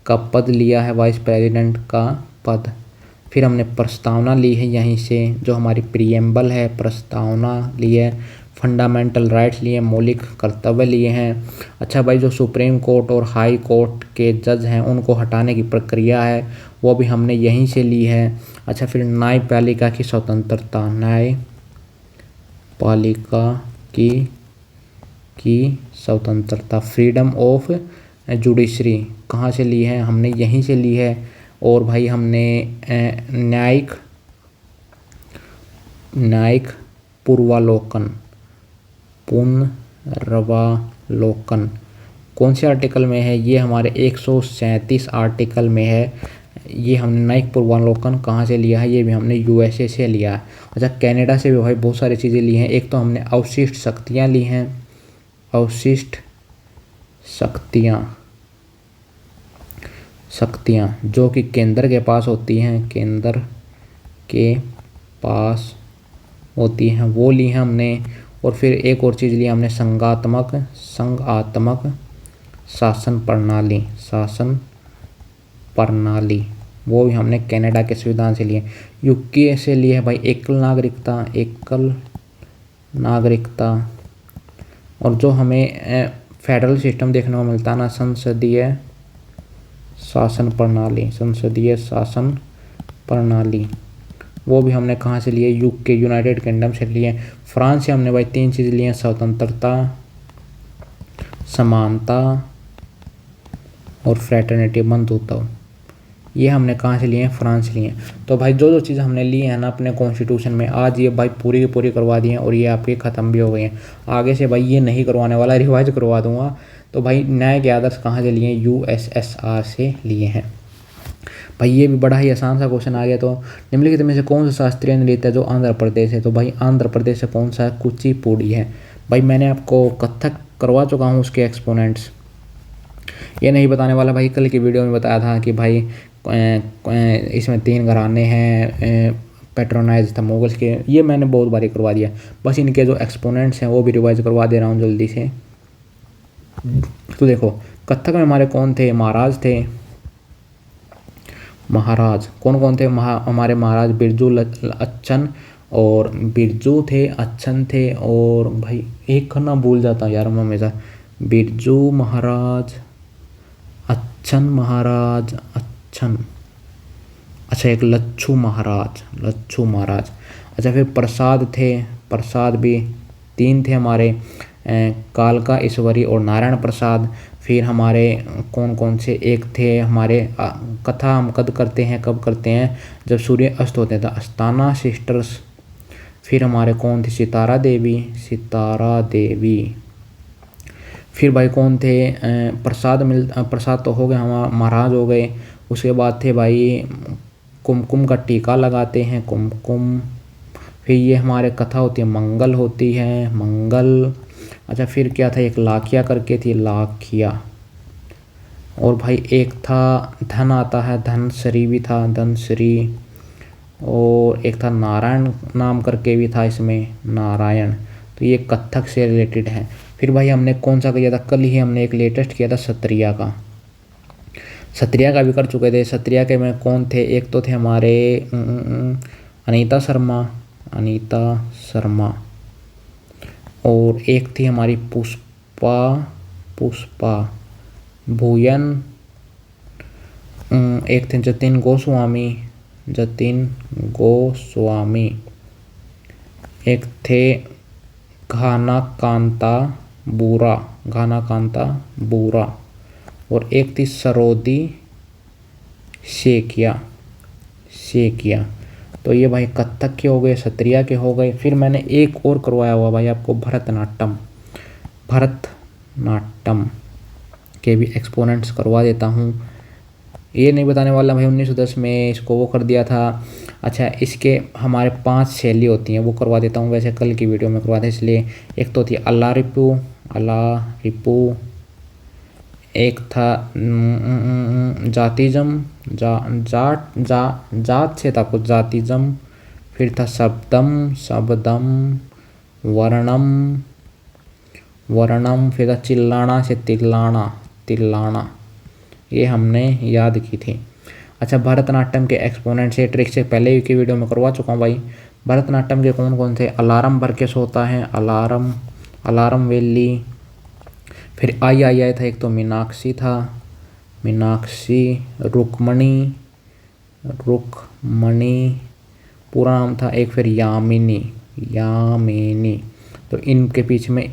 का पद लिया है, वाइस प्रेसिडेंट का पद। फिर हमने प्रस्तावना ली है यहीं से, जो हमारी प्रीएम्बल है, प्रस्तावना ली है। फंडामेंटल राइट्स लिए, मौलिक कर्तव्य लिए हैं। अच्छा भाई जो सुप्रीम कोर्ट और हाई कोर्ट के जज हैं उनको हटाने की प्रक्रिया है वो भी हमने यहीं से ली है। अच्छा फिर न्यायपालिका की स्वतंत्रता, न्यायपालिका की स्वतंत्रता, फ्रीडम ऑफ जुडिशरी कहाँ से ली है, हमने यहीं से ली है। और भाई हमने न्यायिक पूर्वावलोकन रवालोकन कौन से आर्टिकल में है? ये हमारे 137 आर्टिकल में है। ये हमने न्यायिक पूर्वावलोकन कहाँ से लिया है? ये भी हमने यूएसए से लिया है। अच्छा, कनाडा से भी भाई बहुत सारी चीज़ें ली हैं। एक तो हमने अवशिष्ट शक्तियाँ ली हैं, अवशिष्ट शक्तियाँ जो कि केंद्र के पास होती हैं, केंद्र के पास होती हैं, वो ली हैं हमने। और फिर एक और चीज़ ली हमने, संघात्मक शासन प्रणाली, वो भी हमने कनाडा के संविधान से लिए। यूके से लिए है भाई एकल नागरिकता। और जो हमें फेडरल सिस्टम देखने को मिलता है ना, संसदीय शासन प्रणाली, वो भी हमने कहाँ से लिए? यूके, यूनाइटेड किंगडम से लिए। फ्रांस से हमने भाई 3 चीज़ लिए हैं, स्वतंत्रता, समानता और फ्रेटर्निटी, बंधुत्व। ये हमने कहाँ से लिए हैं? फ्रांस से लिए हैं। तो भाई जो चीज़ हमने ली है ना अपने कॉन्स्टिट्यूशन में, आज ये भाई पूरी की पूरी करवा दी हैं और ये आपकी ख़त्म भी हो गई हैं। आगे से भाई ये नहीं करवाने वाला, रिवाइज करवा दूंगा। तो भाई न्याय के आदर्श कहाँ से लिए हैं? यूएसएसआर से लिए हैं। भाई ये भी बड़ा ही आसान सा क्वेश्चन आ गया। तो निम्नलिखित में से कौन सा शास्त्रीय नृत्य है जो आंध्र प्रदेश है? तो भाई आंध्र प्रदेश से कौन सा है? कुचिपुड़ी है। भाई मैंने आपको कथक करवा चुका हूँ, उसके एक्सपोनेंट्स। ये नहीं बताने वाला भाई, कल की वीडियो में बताया था कि भाई इसमें 3 घराने हैं, पेट्रोनाइज था मुगल्स के। ये मैंने बहुत बारी करवा दिया। बस इनके जो एक्सपोनेंट्स हैं वो भी रिवाइज करवा दे रहा हूँ जल्दी से। तो देखो, कथक में हमारे कौन थे? महाराज थे। महाराज कौन कौन थे? हमारे महाराज बिरजू अच्छन और बिरजू थे, अच्छन थे, और भाई एक करना भूल जाता यार मैं हमेशा। बिरजू महाराज, अच्छन महाराज, अच्छन। अच्छा, एक लच्छू महाराज। अच्छा, फिर प्रसाद थे, प्रसाद भी 3 थे हमारे, कालका ईश्वरी और नारायण प्रसाद। फिर हमारे कौन कौन से? एक थे हमारे, कथा हम कब करते हैं? जब सूर्य अस्त होते हैं, तो अस्थाना सिस्टर्स। फिर हमारे कौन थे? सितारा देवी। फिर भाई कौन थे? प्रसाद तो हो गए, हमारा महाराज हो गए। उसके बाद थे भाई कुमकुम का टीका लगाते हैं, कुमकुम। फिर ये हमारे कथा होती है, मंगल होती है, मंगल। अच्छा, फिर क्या था? एक लाखिया करके थी, लाखिया। और भाई एक था धन आता है, धनश्री भी था, धनश्री। और एक था नारायण नाम करके भी था इसमें, नारायण। तो ये कथक से रिलेटेड है। फिर भाई हमने कौन सा किया था? कल ही हमने एक लेटेस्ट किया था सत्रिया का भी कर चुके थे। सत्रिया के में कौन थे? एक तो थे हमारे अनीता शर्मा, और एक थी हमारी पुष्पा भूयन, एक थे जतिन गोस्वामी, एक थे घानाकांता बूरा, और एक थी सरोदी शेकिया। तो ये भाई कथक के हो गए, सत्रिया के हो गए। फिर मैंने एक और करवाया हुआ भाई आपको, भरतनाट्यम के भी एक्सपोनेंट्स करवा देता हूँ। ये नहीं बताने वाला भाई 1910 में इसको वो कर दिया था। अच्छा, इसके हमारे 5 शैली होती हैं, वो करवा देता हूँ। वैसे कल की वीडियो में करवा दें, इसलिए एक तो थी अल्लारिपू, एक था जातिजम, जात से था कुछ, जातिजम। फिर था शब्दम, वर्णम। फिर था चिल्लाना से तिल्लाना। ये हमने याद की थी। अच्छा, भरतनाट्यम के एक्सपोनेंट से ट्रिक से पहले की वीडियो में करवा चुका हूँ भाई। भरतनाट्यम के कौन कौन थे? अलार्म भर के सोता है, अलार्म वेली। फिर आई था, एक तो मीनाक्षी था, रुक्मणी पूरा नाम था। एक फिर यामिनी। तो इनके पीछे में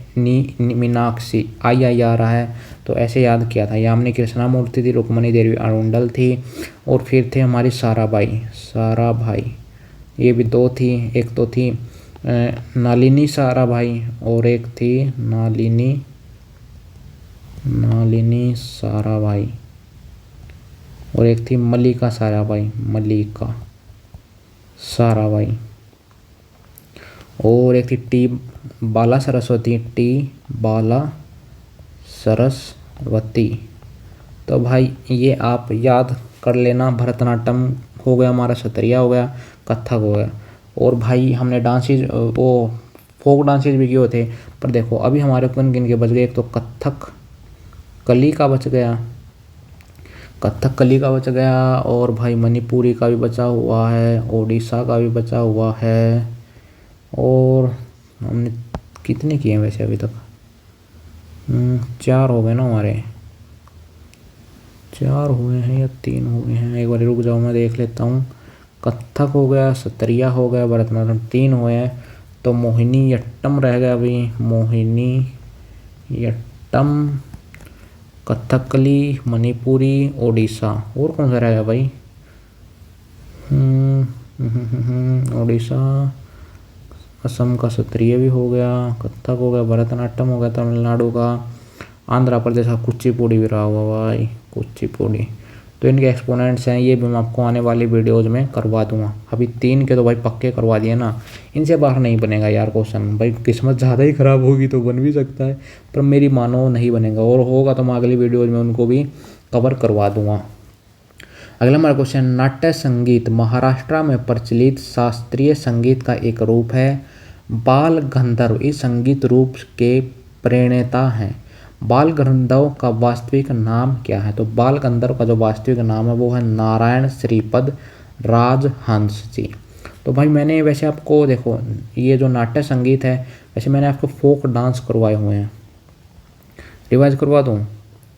मीनाक्षी आई आ रहा है, तो ऐसे याद किया था। यामिनी कृष्णामूर्ति थी, रुक्मणी देवी अरुंडल थी, और फिर थे हमारी साराभाई। ये भी 2 थी। एक तो थी नालिनी साराभाई और एक थी नालिनी साराभाई और एक थी मल्लिका साराभाई और एक थी टी बाला सरस्वती। तो भाई ये आप याद कर लेना। भरतनाट्यम हो गया हमारा, सत्रिया हो गया, कथक हो गया। और भाई हमने डांसेज वो फोक डांसेज भी किए थे, पर देखो अभी हमारे कौन गिन के बच गए। एक तो कथक कली का बच गया और भाई मणिपुरी का भी बचा हुआ है, ओडिशा का भी बचा हुआ है। और हमने कितने किए हैं वैसे अभी तक? 4 हो गए ना हमारे, 4 हुए हैं या 3 हुए हैं, एक बार रुक जाओ मैं देख लेता हूँ। कथक हो गया, सत्रिया हो गया, भरतनाट्यम 3 हुए हैं। तो मोहिनीअट्टम रह गया अभी, मोहिनीअट्टम, कथकली, मणिपुरी, ओडिशा। और कौन सा रह गया भाई? ओडिशा, असम का सत्रिय भी हो गया, कथक हो गया, भरतनाट्यम हो गया तमिलनाडु का, आंध्र प्रदेश का कुचिपुड़ी भी रहा हुआ भाई, कुचिपुड़ी। तो इनके एक्सपोनेंट्स हैं, ये भी मैं आपको आने वाली वीडियोज में करवा दूंगा। अभी 3 के तो भाई पक्के करवा दिए ना, इनसे बाहर नहीं बनेगा यार क्वेश्चन। भाई किस्मत ज़्यादा ही ख़राब होगी तो बन भी सकता है, पर मेरी मानो नहीं बनेगा, और होगा तो मैं अगली वीडियोज में उनको भी कवर करवा दूंगा। अगला हमारा क्वेश्चन, नाट्य संगीत महाराष्ट्र में प्रचलित शास्त्रीय संगीत का एक रूप है। बाल गंधर्व इस संगीत रूप के प्रणेता हैं। बाल गंधर्व का वास्तविक नाम क्या है? तो बाल गंधर्व का जो वास्तविक नाम है वो है नारायण श्रीपद राजहंस जी। तो भाई मैंने वैसे आपको देखो, ये जो नाट्य संगीत है, वैसे मैंने आपको फोक डांस करवाए हुए हैं, रिवाइज करवा दूँ?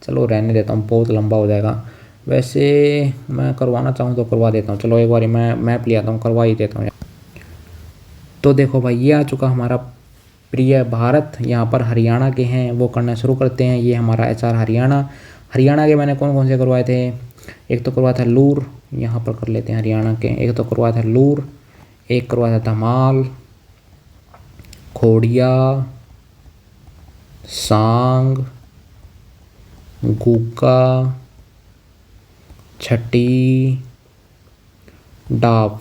चलो रहने देता हूँ, बहुत लंबा हो जाएगा। वैसे मैं करवाना चाहूँ तो करवा देता हूँ। चलो एक बार मैं मैप ले आता हूँ, करवा ही देता हूँ। तो देखो भाई ये आ चुका हमारा प्रिय भारत, यहाँ पर हरियाणा के हैं, वो करना शुरू करते हैं। ये हमारा HR हरियाणा के मैंने कौन कौन से करवाए थे? एक तो करवाया था लूर, यहाँ पर कर लेते हैं हरियाणा के। एक तो करवाया था लूर, एक करवाया था धमाल, खोड़िया, सांग, गुग्गा, छठी, डाफ।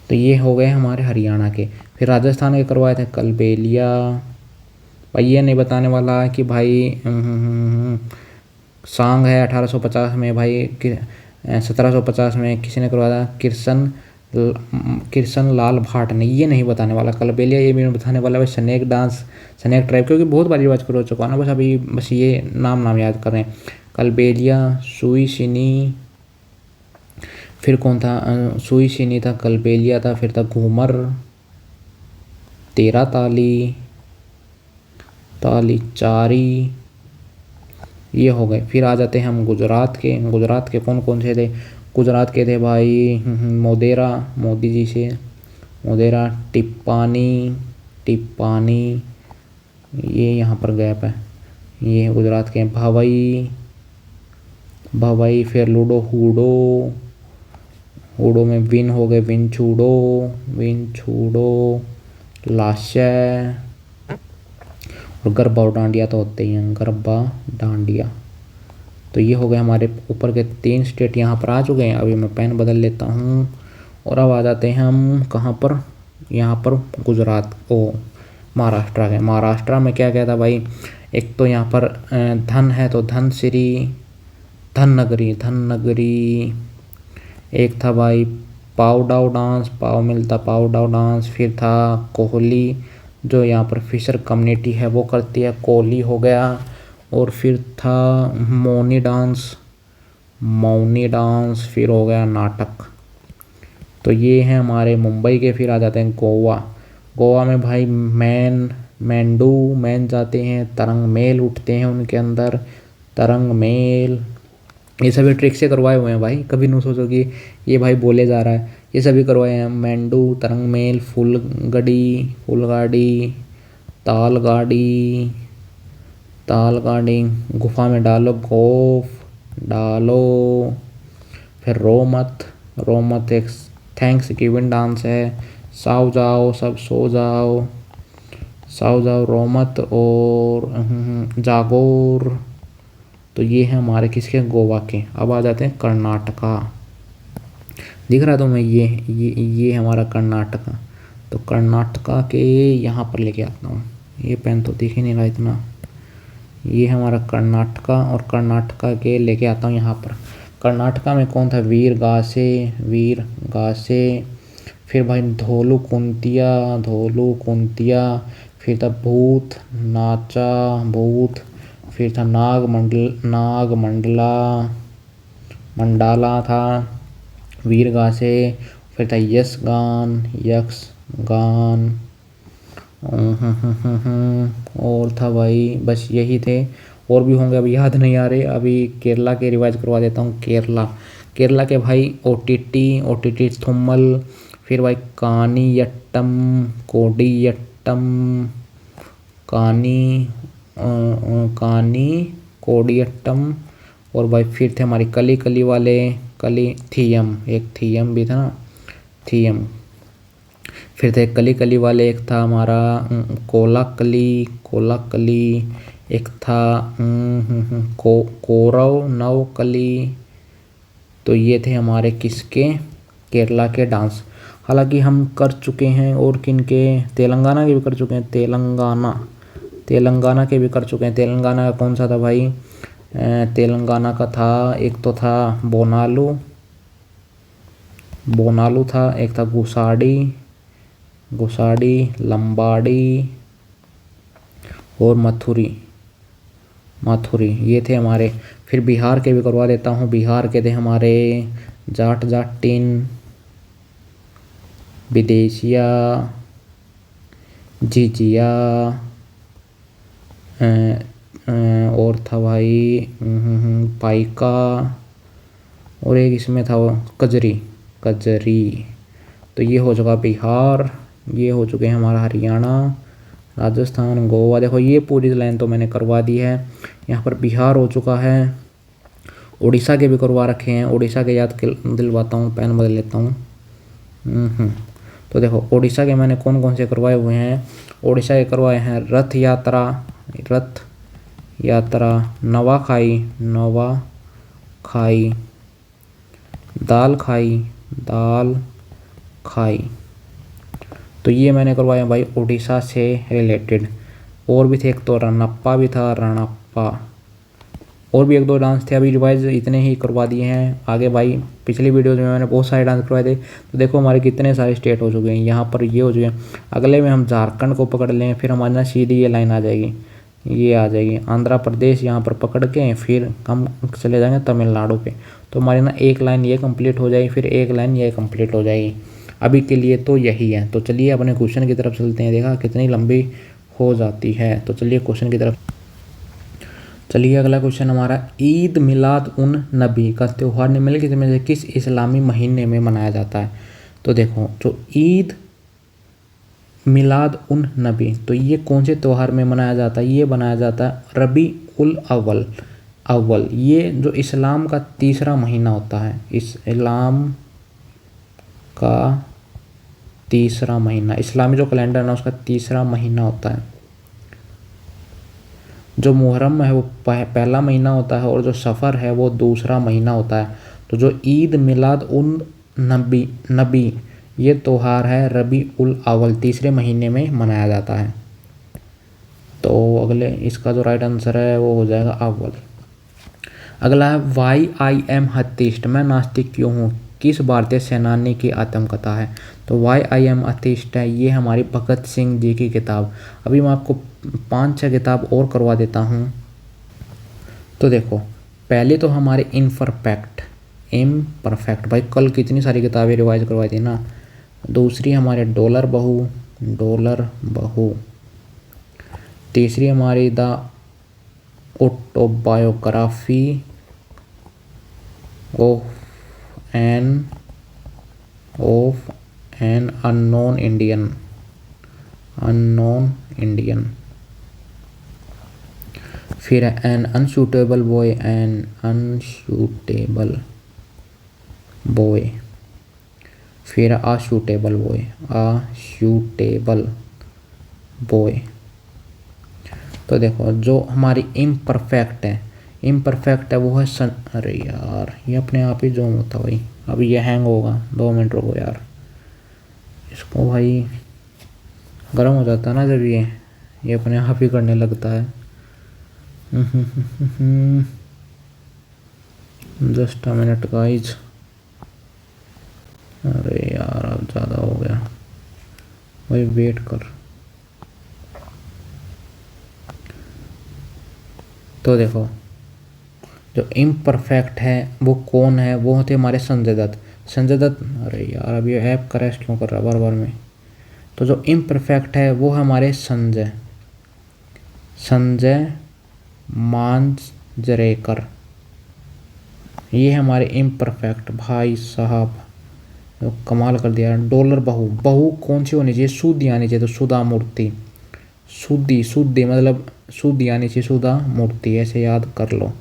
तो ये हो गए हमारे हरियाणा के। फिर राजस्थान के करवाए थे कलबेलिया। भाई ये नहीं बताने वाला कि भाई सांग है 1850 में भाई, 1750 में किसी ने करवाया था, किरसन लाल भाट ने। ये नहीं बताने वाला। कलबेलिया ये भी बताने वाला भाई स्नेक डांस, स्नेक ट्राइब, क्योंकि बहुत बारी रिवाज कर चुका ना, बस ये नाम याद कर रहे हैं। कलबेलिया, सुई सिनी, फिर कौन था? सुई सिनी था, कलबेलिया था, फिर था घूमर, तेरा ताली, चारी, ये हो गए। फिर आ जाते हैं हम गुजरात के कौन कौन से थे? गुजरात के थे भाई मोदेरा, मोदी जी से मोदेरा, टिप्पानी, ये यहाँ पर गैप है, ये गुजरात के। भवई, फिर लूडो, हूडो में विन हो गए, विन छूडो, लाशय, और गरबा और डांडिया तो होते ही हैं, गरबा डांडिया। तो ये हो गए हमारे ऊपर के 3 स्टेट यहाँ पर आ चुके हैं। अभी मैं पेन बदल लेता हूँ और अब आ जाते हैं हम कहाँ पर? यहाँ पर गुजरात महाराष्ट्र के। महाराष्ट्र में क्या था भाई? एक तो यहाँ पर धन है तो धनसिरी, धननगरी। एक था भाई पावडाव डांस, पावडाव डांस। फिर था कोहली, जो यहाँ पर फिशर कम्युनिटी है वो करती है, कोहली हो गया। और फिर था मौनी डांस, फिर हो गया नाटक। तो ये हैं हमारे मुंबई के। फिर आ जाते हैं गोवा में भाई मैन जाते हैं, तरंग मेल उठते हैं उनके अंदर, तरंग मेल। ये सभी ट्रिक से करवाए हुए हैं भाई, कभी नहीं सोचो कि ये भाई बोले जा रहा है, ये सभी करवाए हैं। मैंडू, तरंग मेल, फुलगाड़ी, तालगाड़ी, गुफा में डालो, फिर रोमत एक थैंक्स गिविंग डांस है, साओ जाओ, सब सो जाओ, साओ जाओ, रोमत और जागोर। तो ये है हमारे किसके, गोवा के। अब आ जाते हैं कर्नाटका। दिख रहा है तुम्हें, ये हमारा कर्नाटका। तो कर्नाटका के यहाँ पर लेके आता हूँ, ये पेन तो दिख ही नहीं रहा इतना। ये हमारा कर्नाटका, और कर्नाटका के लेके आता हूँ यहाँ पर। कर्नाटका में कौन था, वीर गासे। फिर भाई धोलू कुंतिया। फिर था भूत नाचा भूत। फिर था मंडाला था, वीर गासे। फिर था यक्ष गान। और था भाई, बस यही थे। और भी होंगे, अभी याद नहीं आ रहे। अभी केरला के रिवाइज करवा देता हूँ। केरला के भाई ओटीटी थुम्मल। फिर भाई कानियट्टम, कोडियट्टम, कानी कोडियट्टम। और भाई फिर थे हमारी कली वाले, थीयम, एक थीयम भी था ना, थीयम। फिर थे कली वाले, एक था हमारा कोलाकली। एक था कोरव नवकली। तो ये थे हमारे किसके, केरला के डांस। हालांकि हम कर चुके हैं और किनके, तेलंगाना के भी कर चुके हैं। तेलंगाना के भी कर चुके हैं। तेलंगाना का कौन सा था भाई, तेलंगाना का था, एक तो था बोनालू था, एक था गुसाडी, लंबाड़ी और मथुरी। ये थे हमारे। फिर बिहार के भी करवा देता हूँ। बिहार के थे हमारे जाटिन, विदेशिया, झिझिया, और था भाई पाइका। और एक इसमें था वो कजरी। तो ये हो चुका बिहार। ये हो चुके हैं हमारा हरियाणा, राजस्थान, गोवा। देखो ये पूरी लाइन तो मैंने करवा दी है। यहाँ पर बिहार हो चुका है। उड़ीसा के भी करवा रखे हैं। उड़ीसा के याद दिलवाता हूँ, पेन बदल लेता हूँ। तो देखो उड़ीसा के मैंने कौन कौन से करवाए हुए हैं। उड़ीसा के करवाए हैं रथ यात्रा, नवाखाई, दाल खाई। तो ये मैंने करवाया भाई उड़ीसा से रिलेटेड। और भी थे, एक तो रणप्पा भी था, और भी एक दो डांस थे। अभी रिवाइज इतने ही करवा दिए हैं। आगे भाई पिछली वीडियोज़ में मैंने बहुत सारे डांस करवाए थे। तो देखो हमारे कितने सारे स्टेट हो चुके हैं। यहाँ पर ये हो चुके हैं। अगले में हम झारखंड को पकड़ लें, फिर हमारे ना सीधी ये लाइन आ जाएगी, ये आ जाएगी आंध्र प्रदेश। यहाँ पर पकड़ के फिर हम चले जाएंगे तमिलनाडु पे। तो हमारी ना एक लाइन ये कंप्लीट हो जाएगी, फिर एक लाइन ये कंप्लीट हो जाएगी। अभी के लिए तो यही है। तो चलिए अपने क्वेश्चन की तरफ चलते हैं। देखा कितनी लंबी हो जाती है। तो चलिए क्वेश्चन की तरफ चलिए। अगला क्वेश्चन हमारा, ईद मिलाद उन नबी का त्यौहार निम्नलिखित में से किस इस्लामी महीने में मनाया जाता है। तो देखो जो ईद मिलाद उन नबी, तो ये कौन से त्यौहार में मनाया जाता है। ये मनाया जाता है रबी उल अव्वल। ये जो इस्लाम का तीसरा महीना होता है, इस्लाम का तीसरा महीना, इस्लामी जो कैलेंडर है ना उसका तीसरा महीना होता है। जो मुहर्रम है वो पहला महीना होता है, और जो सफ़र है वो दूसरा महीना होता है। तो जो ईद मिलाद उन नबी ये त्यौहार है रबी उल अव्वल, तीसरे महीने में मनाया जाता है। तो अगले इसका जो राइट आंसर है वो हो जाएगा अव्वल। अगला है, वाई आई एम हतीस्ट, मैं नास्तिक क्यों हूँ, किस भारतीय सेनानी की आत्मकथा है। तो वाई आई एम हतीस्ट है, ये हमारी भगत सिंह जी की किताब। अभी मैं आपको 5-6 किताब और करवा देता हूँ। तो देखो पहले तो हमारे इम्परफेक्ट भाई, कल कितनी सारी किताबें रिवाइज करवाई थी ना। दूसरी हमारे डॉलर बहू। तीसरी हमारी the autobiography of an unknown Indian. फिर एन अनशूटेबल बॉय। फिर आ शूटेबल बॉय, आ शूटेबल बॉय। तो देखो जो हमारी इम्परफेक्ट है वो है सन। अरे यार ये अपने आप ही जूम होता भाई, अभी ये हैंग होगा, 2 मिनट रुको यार। इसको भाई गर्म हो जाता है ना जब ये अपने आप ही करने लगता है। Just a minute guys. अरे यार अब ज़्यादा हो गया भाई, वेट कर। तो देखो जो इम्परफेक्ट है वो कौन है, वो होते हमारे संजय दत्त। संजय दत्त, अरे यार अब ये ऐप क्रैश क्यों कर रहा है बार बार में। तो जो इम्परफेक्ट है वो हमारे संजय मांजरेकर, ये हमारे इम्परफेक्ट भाई साहब। तो कमाल कर दिया। डॉलर बहू कौन सी होनी चाहिए, शुद्ध आनी चाहिए, तो सुधा मूर्ति, शुद्धि मतलब शुद्ध आनी चाहिए, सुधा मूर्ति, ऐसे याद कर लो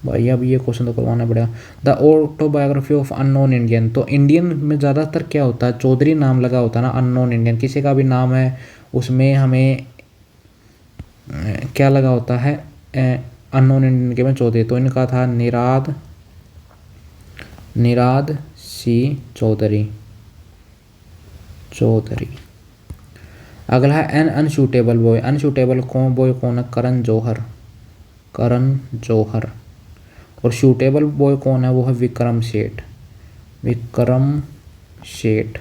भाई। अब ये क्वेश्चन तो करवाना पड़ेगा। The autobiography of unknown Indian, तो इंडियन में ज़्यादातर क्या होता है, चौधरी नाम लगा होता है ना। अननोन इंडियन किसी का भी नाम है उसमें हमें क्या लगा होता है, अननोन इंडियन के में चौधरी। तो इनका था निराद सी चौधरी। अगला है एन अनशूटेबल बॉय। अनशूटेबल कौन बॉय कौन है, करण जौहर। और शूटेबल बॉय कौन है, वो है विक्रम सेठ।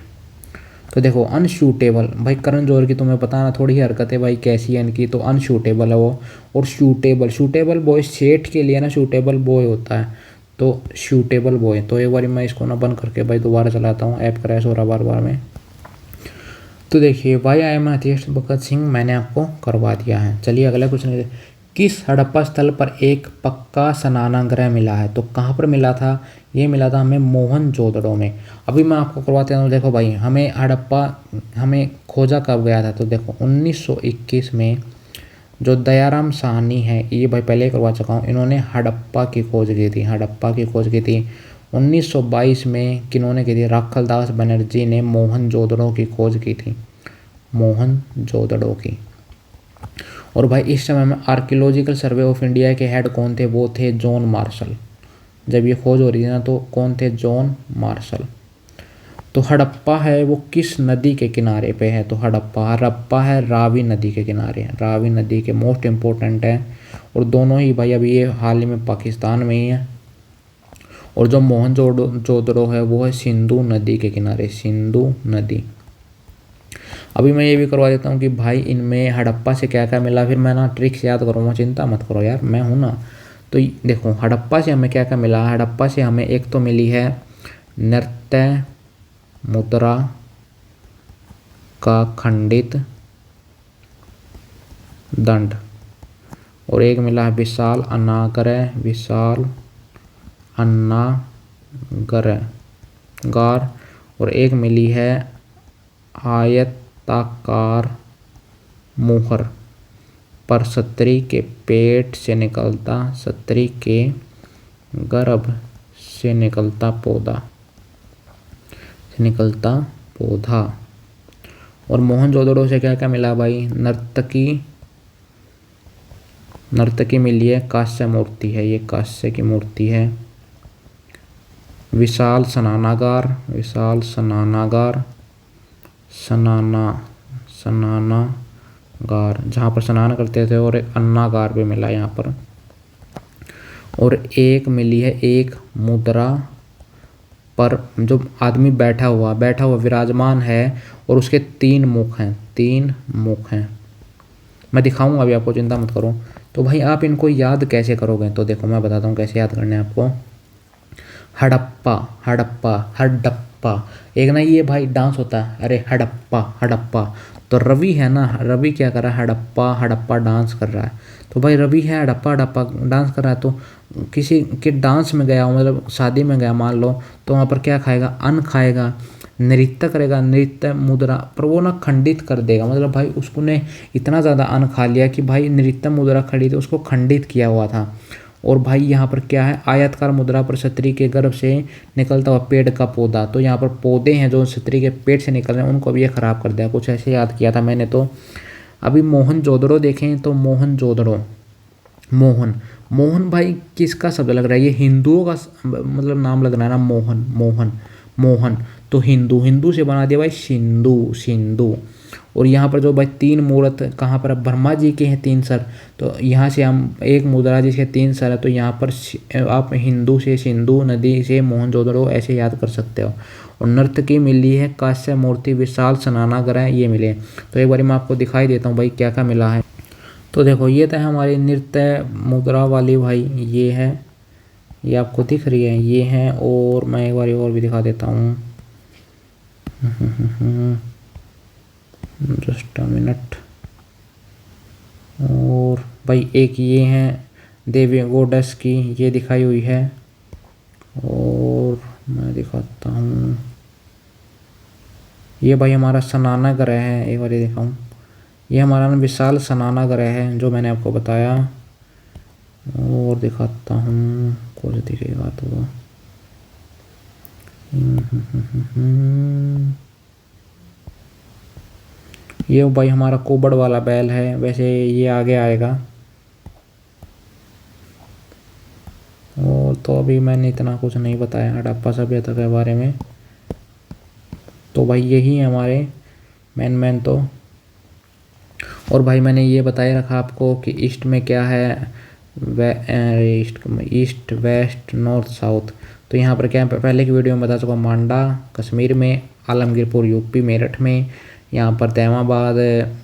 तो देखो अनशूटेबल भाई करण जौहर की तुम्हें पता ना थोड़ी हरकत है भाई कैसी है इनकी, तो अनशूटेबल है वो। और शूटेबल बॉय सेठ के लिए ना शूटेबल बॉय होता है, तो शूटेबल बॉय। तो एक बार मैं इसको ना बंद करके भाई दोबारा चलाता हूँ, ऐप क्रैश हो रहा बार बार में। तो देखिए भाई आई एम अतीश भगत सिंह मैंने आपको करवा दिया है। चलिए अगला क्वेश्चन, किस हड़प्पा स्थल पर एक पक्का स्नानागृह मिला है। तो कहाँ पर मिला था, ये मिला था हमें मोहनजोदड़ो में। अभी मैं आपको करवाते हूँ। देखो भाई हमें हड़प्पा हमें खोजा कब गया था, तो देखो 1921 में जो दयाराम साहनी है, ये भाई पहले ही करवा चुका हूँ, इन्होंने हड़प्पा की खोज की थी। 1922 में किन्होंने की थी, राखलदास बनर्जी ने मोहनजोदड़ो की खोज की थी, मोहनजोदड़ो की। और भाई इस समय में आर्कियोलॉजिकल सर्वे ऑफ इंडिया के हेड कौन थे, वो थे जॉन मार्शल। जब ये खोज हो रही थी ना तो कौन थे, जॉन मार्शल। तो हड़प्पा है वो किस नदी के किनारे पे है, तो हड़प्पा है रावी नदी के किनारे, रावी नदी के मोस्ट इम्पोर्टेंट है। और दोनों ही भाई अभी ये हाल ही में पाकिस्तान में ही है। और जो मोहनजोदड़ो है वो है सिंधु नदी के किनारे, सिंधु नदी। अभी मैं ये भी करवा देता हूँ कि भाई इनमें हड़प्पा से क्या क्या मिला, फिर मैं ना ट्रिक्स याद करूँगा, चिंता मत करो यार मैं हूँ ना। तो देखो हड़प्पा से हमें क्या क्या मिला, हड़प्पा से हमें एक तो मिली है नृत्य मुद्रा का खंडित दंड, और एक मिला है विशाल अन्नागार, और एक मिली है आयताकार मुहर पर सत्री के पेट से निकलता, सत्री के गर्भ से निकलता पौधा। और मोहनजोदड़ो से क्या क्या मिला भाई, नर्तकी मिली है, कांस्य मूर्ति है, ये कांस्य की मूर्ति है। विशाल स्नानागार जहाँ पर स्नान करते थे, और एक अन्नागार भी मिला यहाँ पर। और एक मिली है एक मुद्रा पर जो आदमी बैठा हुआ विराजमान है, और उसके 3 मुख हैं। मैं दिखाऊंगा अभी आपको, चिंता मत करो। तो भाई आप इनको याद कैसे करोगे, तो देखो मैं बताता हूँ कैसे याद करना है आपको। हड़प्पा एक ना ये भाई डांस होता है, अरे हड़प्पा। तो रवि है ना, रवि क्या कर रहा है, हड़प्पा डांस कर रहा है। तो भाई रवि है हड़प्पा डांस कर रहा है, तो किसी के डांस में गया हो, मतलब शादी में गया मान लो, तो वहाँ पर क्या खाएगा, अन्न खाएगा, नृत्य करेगा, नृत्य मुद्रा पर वो ना खंडित कर देगा, मतलब भाई उसको ने इतना ज़्यादा अन्न खा लिया कि भाई नृत्य मुद्रा खड़ी थी उसको खंडित किया हुआ था। और भाई यहाँ पर क्या है, आयताकार मुद्रा पर छतरी के गर्भ से निकलता हुआ पेड़ का पौधा। तो यहाँ पर पौधे हैं जो छतरी के पेट से निकल रहे हैं, उनको भी ये खराब कर दिया, कुछ ऐसे याद किया था मैंने। तो अभी मोहनजोदड़ो देखें तो मोहनजोदड़ो, मोहन, मोहन भाई किसका शब्द लग रहा है, ये हिंदुओं का मतलब नाम लग रहा है ना, मोहन, मोहन, मोहन। तो हिंदू, हिंदू से बना दिया भाई सिंधु, सिंधु। और यहाँ पर जो भाई 3 मूर्त कहाँ पर, ब्रह्मा जी के हैं 3 सर, तो यहाँ से हम एक मुद्रा जिसके 3 सर है, तो यहाँ पर आप हिंदू से सिंधु, नदी से मोहनजोदड़ो ऐसे याद कर सकते हो। और नर्तकी मिली है कांस्य मूर्ति विशाल स्नानागार, ये मिले। तो एक बार मैं आपको दिखाई देता हूँ भाई क्या क्या मिला है। तो देखो ये तो है हमारी नृत्य मुद्रा वाली भाई, ये है, ये आपको दिख रही है, ये है। और मैं एक बार और भी दिखा देता हूँ, जस्ट अ मिनट। और भाई एक ये है देवी गॉडेस की, ये दिखाई हुई है। और मैं दिखाता हूँ, ये भाई हमारा स्नाना ग्रह है, एक बार ये दिखाऊँ, ये हमारा विशाल स्नाना ग्रह है जो मैंने आपको बताया। और दिखाता हूँ, कुछ दिखेगा तो ये भाई हमारा कोबड़ वाला बैल है, वैसे ये आगे आएगा। और तो अभी मैंने इतना कुछ नहीं बताया हड़प्पा सभ्यता के बारे में। तो भाई यही है हमारे मेन तो। और भाई मैंने ये बताया रखा आपको कि ईस्ट में क्या है, ईस्ट वेस्ट नॉर्थ साउथ। तो यहाँ पर क्या है, पहले की वीडियो में बता चुका, मांडा कश्मीर में, आलमगीरपुर यूपी मेरठ में, यहाँ पर तैमाबाद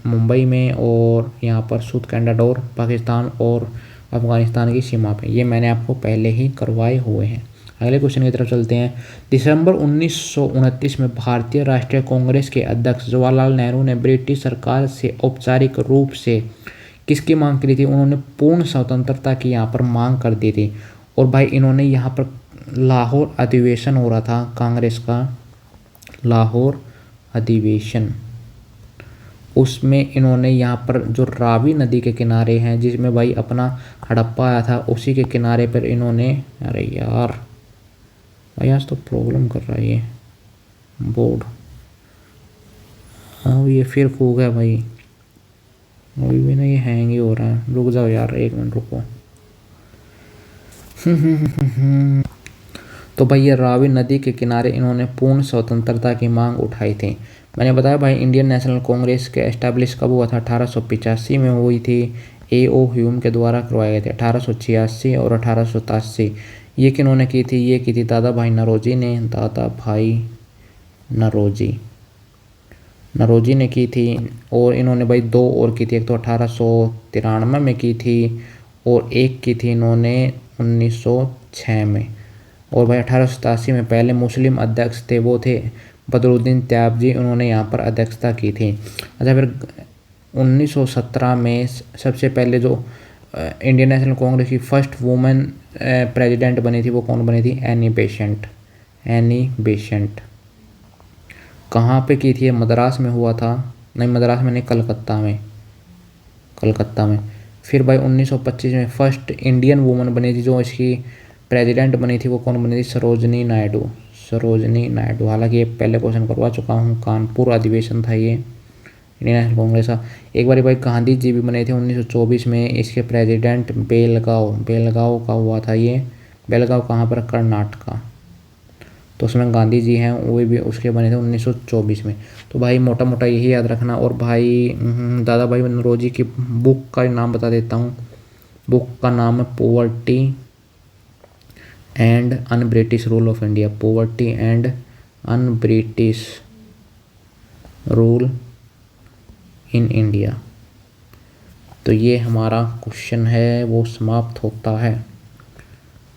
मुंबई में, और यहाँ पर सुदकंडाडोर पाकिस्तान और अफगानिस्तान की सीमा पे। ये मैंने आपको पहले ही करवाए हुए हैं। अगले क्वेश्चन की तरफ चलते हैं। दिसंबर 1929 में भारतीय राष्ट्रीय कांग्रेस के अध्यक्ष जवाहरलाल नेहरू ने ब्रिटिश सरकार से औपचारिक रूप से किसकी मांग करी थी? उन्होंने पूर्ण स्वतंत्रता की यहाँ पर मांग कर दी थी। और भाई इन्होंने यहाँ पर लाहौर अधिवेशन हो रहा था कांग्रेस का, लाहौर अधिवेशन, उसमें इन्होंने यहाँ पर जो रावी नदी के किनारे हैं, जिसमें भाई अपना हड़प्पा आया था, उसी के किनारे पर इन्होंने, अरे यार भाई आज तो प्रॉब्लम कर रहा है ये बोर्ड, हाँ ये फिर खो गया भाई, अभी भी ना ये हैंग ही हो रहा है। रुक जाओ यार, 1 मिनट रुको। तो भाई ये रावी नदी के किनारे इन्होंने पूर्ण स्वतंत्रता की मांग उठाई थी। मैंने बताया भाई इंडियन नेशनल कांग्रेस के एस्टैब्लिश कब हुआ था, 1885 में हुई थी। A.O. ह्यूम के द्वारा करवाए गए थे 1886 और 1887। ये किन्होंने की थी? ये की थी दादा भाई नौरोजी ने, दादा भाई नौरोजी ने की थी। और इन्होंने भाई 2 और की थी, एक तो 1893 में की थी और एक की थी इन्होंने 1906 में। और भाई 1887 में पहले मुस्लिम अध्यक्ष थे, वो थे बदरुद्दीन त्याबजी, उन्होंने यहाँ पर अध्यक्षता की थी। अच्छा फिर 1917 में सबसे पहले जो इंडियन नेशनल कांग्रेस की फर्स्ट वुमेन प्रेसिडेंट बनी थी, वो कौन बनी थी? Annie Besant, Annie Besant. कहाँ पे की थी? मद्रास में हुआ था, नहीं मद्रास में नहीं, कलकत्ता में, कलकत्ता में। फिर भाई 1925 में फर्स्ट इंडियन वुमन बनी थी, जो इसकी प्रेसिडेंट बनी थी, वो कौन बनी थी? सरोजनी नायडू, सरोजनी नायडू। हालांकि ये पहले क्वेश्चन करवा चुका हूँ, कानपुर अधिवेशन था ये इंडियन नेशनल कांग्रेस का। एक बार भाई गांधी जी भी बने थे 1924 में, इसके प्रेसिडेंट बेलगांव, बेलगांव का हुआ था ये। बेलगांव कहाँ पर? कर्नाटका। तो उसमें गांधी जी हैं, वो भी उसके बने थे 1924 में। तो भाई मोटा मोटा यही याद रखना। और भाई दादा भाई नौरोजी की बुक का नाम बता देता हूँ। बुक का नाम है poverty and un British rule of India, poverty and un British rule in India. तो ये हमारा क्वेश्चन है वो समाप्त होता है।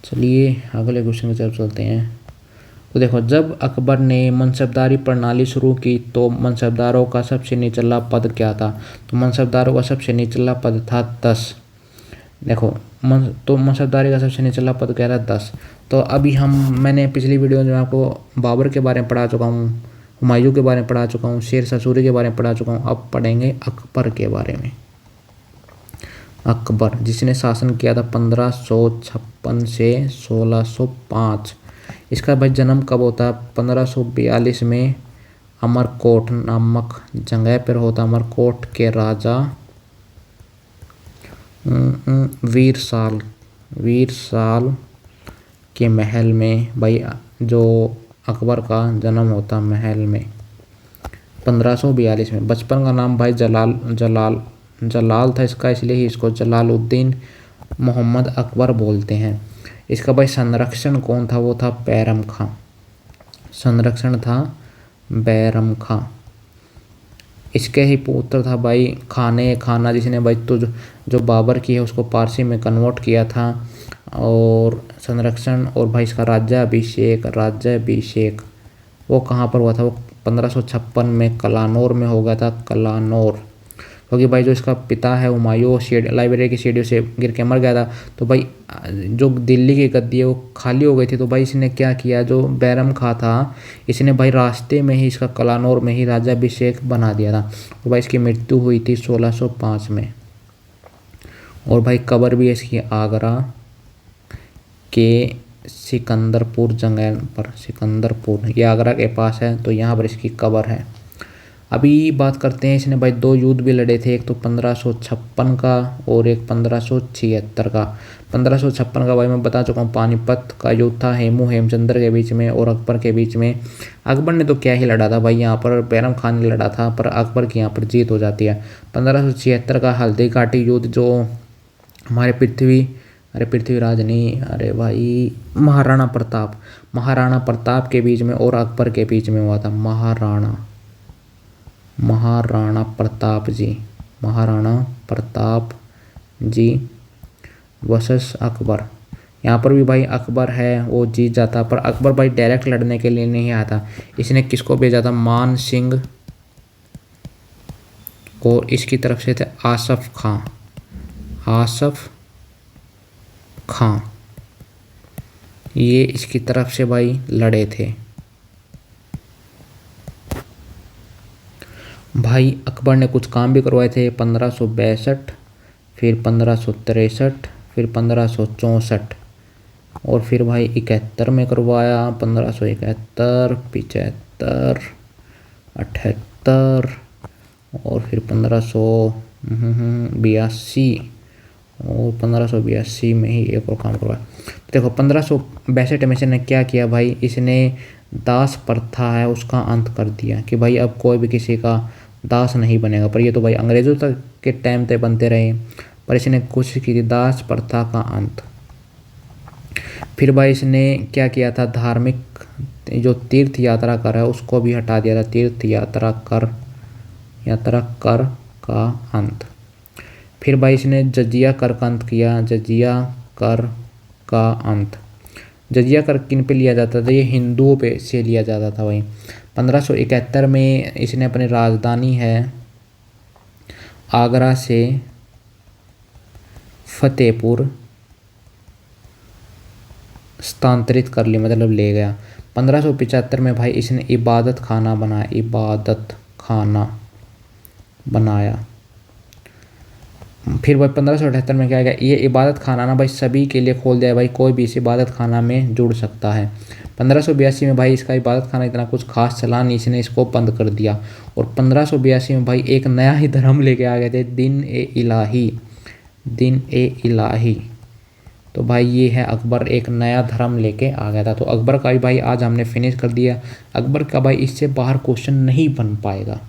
चलिए अगले क्वेश्चन की तरफ चलते हैं। तो देखो, जब अकबर ने मनसबदारी प्रणाली शुरू की तो मनसबदारों का सबसे निचला पद क्या था? तो मनसबदारों का सबसे निचला पद था 10। देखो तो मनसबदारी का सबसे निचला पद क्या था? 10। तो अभी मैंने पिछली वीडियो में आपको बाबर के बारे में पढ़ा चुका हूँ, हुमायूं के बारे में पढ़ा चुका हूँ, शेर शाह सूरी के बारे में पढ़ा चुका हूँ। अब पढ़ेंगे अकबर के बारे में। अकबर, जिसने शासन किया था 1556 से 1605। इसका भाई जन्म कब होता है? 1542 में अमरकोट नामक जगह पर होता। अमरकोट के राजा वीरसाल वीरसाल के महल में भाई जो अकबर का जन्म होता महल में 1542 में। बचपन का नाम भाई जलाल जलाल जलाल था इसका, इसलिए ही इसको जलालुद्दीन मोहम्मद अकबर बोलते हैं। इसका भाई संरक्षण कौन था? वो था बैरम खां। संरक्षण था बैरम खां। इसके ही पुत्र था भाई खाने खाना, जिसने भाई तो जो बाबर की है उसको पारसी में कन्वर्ट किया था। और संरक्षण और भाई इसका राज्याभिषेक वो कहाँ पर हुआ था? वो 1556 में कलानौर में हो गया था। कलानौर, क्योंकि भाई जो इसका पिता है हुमायूं लाइब्रेरी की सीढ़ियों से गिर के मर गया था, तो भाई जो दिल्ली की गद्दी है वो खाली हो गई थी। तो भाई इसने क्या किया, जो बैरम खां था इसने भाई रास्ते में ही इसका कलानौर में ही राज्याभिषेक बना दिया था। तो भाई इसकी मृत्यु हुई थी 1605 में। और भाई कब्र भी है इसकी आगरा के सिकंदरपुर जंगल पर। सिकंदरपुर ये आगरा के पास है, तो यहाँ पर इसकी कब्र है। अभी बात करते हैं, इसने भाई 2 युद्ध भी लड़े थे, एक तो 1556 का और एक 1576 का। 1556 का भाई मैं बता चुका हूँ, पानीपत का युद्ध था हेमचंद्र के बीच में और अकबर के बीच में। अकबर ने तो क्या ही लड़ा था भाई, यहाँ पर बैरम खान ने लड़ा था, पर अकबर की यहाँ पर जीत हो जाती है। 1576 का हल्दी घाटी युद्ध, जो हमारे पृथ्वीराज नहीं, अरे भाई महाराणा प्रताप के बीच में और अकबर के बीच में हुआ था। महाराणा प्रताप जी वर्सेस अकबर। यहाँ पर भी भाई अकबर है वो जीत जाता, पर अकबर भाई डायरेक्ट लड़ने के लिए नहीं आता। इसने किसको भेजा था? मान सिंह, और इसकी तरफ से थे आसफ खां। ये इसकी तरफ से भाई लड़े थे। भाई अकबर ने कुछ काम भी करवाए थे, 1562, फिर 1563, फिर 1564 और फिर भाई 71 में करवाया। 1571, 75, 78 और फिर 1582 और 1582 में ही एक और काम करवाया। तो देखो 1562 में इसने क्या किया भाई, इसने दास प्रथा है उसका अंत कर दिया, कि भाई अब कोई भी किसी का दास नहीं बनेगा। पर ये तो भाई अंग्रेज़ों तक के टाइम तक बनते रहे, पर इसने कोशिश की थी दास प्रथा का अंत। फिर भाई इसने क्या किया था, धार्मिक जो तीर्थ यात्रा कर है उसको भी हटा दिया था। तीर्थ यात्रा कर का अंत। फिर भाई इसने जजिया कर का अंत किया। जजिया कर का अंत। जजिया कर किन पे लिया जाता था? ये हिंदुओं पे से लिया जाता था भाई। 1571 में इसने अपनी राजधानी है आगरा से फतेहपुर स्थानांतरित कर ली, मतलब ले गया। 1575 में भाई इसने इबादत खाना बनाया। फिर भाई 1578 में क्या गया, ये इबादत खाना ना भाई सभी के लिए खोल दिया भाई, कोई भी इस इबादत खाना में जुड़ सकता है। 1582 में भाई इसका इबादत खाना इतना कुछ खास चला नहीं, इसने इसको बंद कर दिया। और 1582 में भाई एक नया ही धर्म लेके आ गए थे, दिन ए इलाही। तो भाई ये है अकबर, एक नया धर्म लेके आ गया था। तो अकबर का भी भाई आज हमने फिनिश कर दिया। अकबर का भाई इससे बाहर क्वेश्चन नहीं बन पाएगा।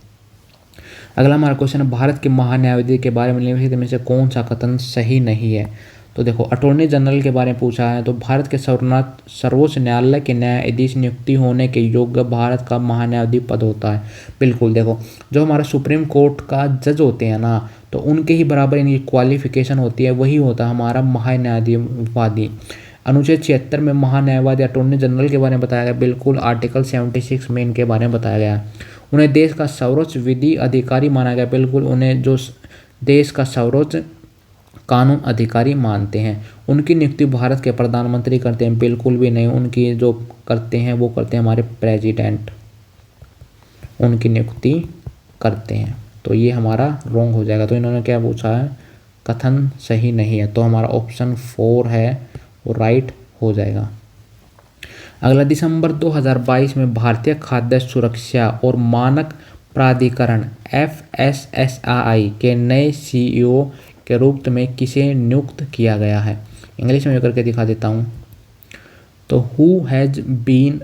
अगला हमारा क्वेश्चन है, भारत के महान्यायाधीश के बारे में निम्नलिखित में से कौन सा कथन सही नहीं है? तो देखो अटॉर्नी जनरल के बारे में पूछा है, तो भारत के सर्वोच्च न्यायालय के न्यायाधीश नियुक्ति होने के योग्य भारत का महान्यायाधीश पद होता है। बिल्कुल, देखो जो हमारा सुप्रीम कोर्ट का जज होते हैं ना, तो उनके ही बराबर इनकी क्वालिफिकेशन होती है, वही होता है हमारा महान्यायाधीश। अनुच्छेद 76 में महान्यायवादी अटॉर्नी जनरल के बारे में बताया गया। बिल्कुल, आर्टिकल 76 में इनके बारे में बताया गया। उन्हें देश का सर्वोच्च विधि अधिकारी माना गया। बिल्कुल, उन्हें जो देश का सर्वोच्च कानून अधिकारी मानते हैं। उनकी नियुक्ति भारत के प्रधानमंत्री करते हैं? बिल्कुल भी नहीं, उनकी जो करते हैं वो करते हैं हमारे प्रेसिडेंट, उनकी नियुक्ति करते हैं। तो ये हमारा रॉन्ग हो जाएगा। तो इन्होंने क्या पूछा है, कथन सही नहीं है, तो हमारा ऑप्शन 4 है वो राइट हो जाएगा। अगला, दिसंबर 2022 में भारतीय खाद्य सुरक्षा और मानक प्राधिकरण FSSAI के नए CEO के रूप में किसे नियुक्त किया गया है? इंग्लिश में करके दिखा देता हूँ। तो who has been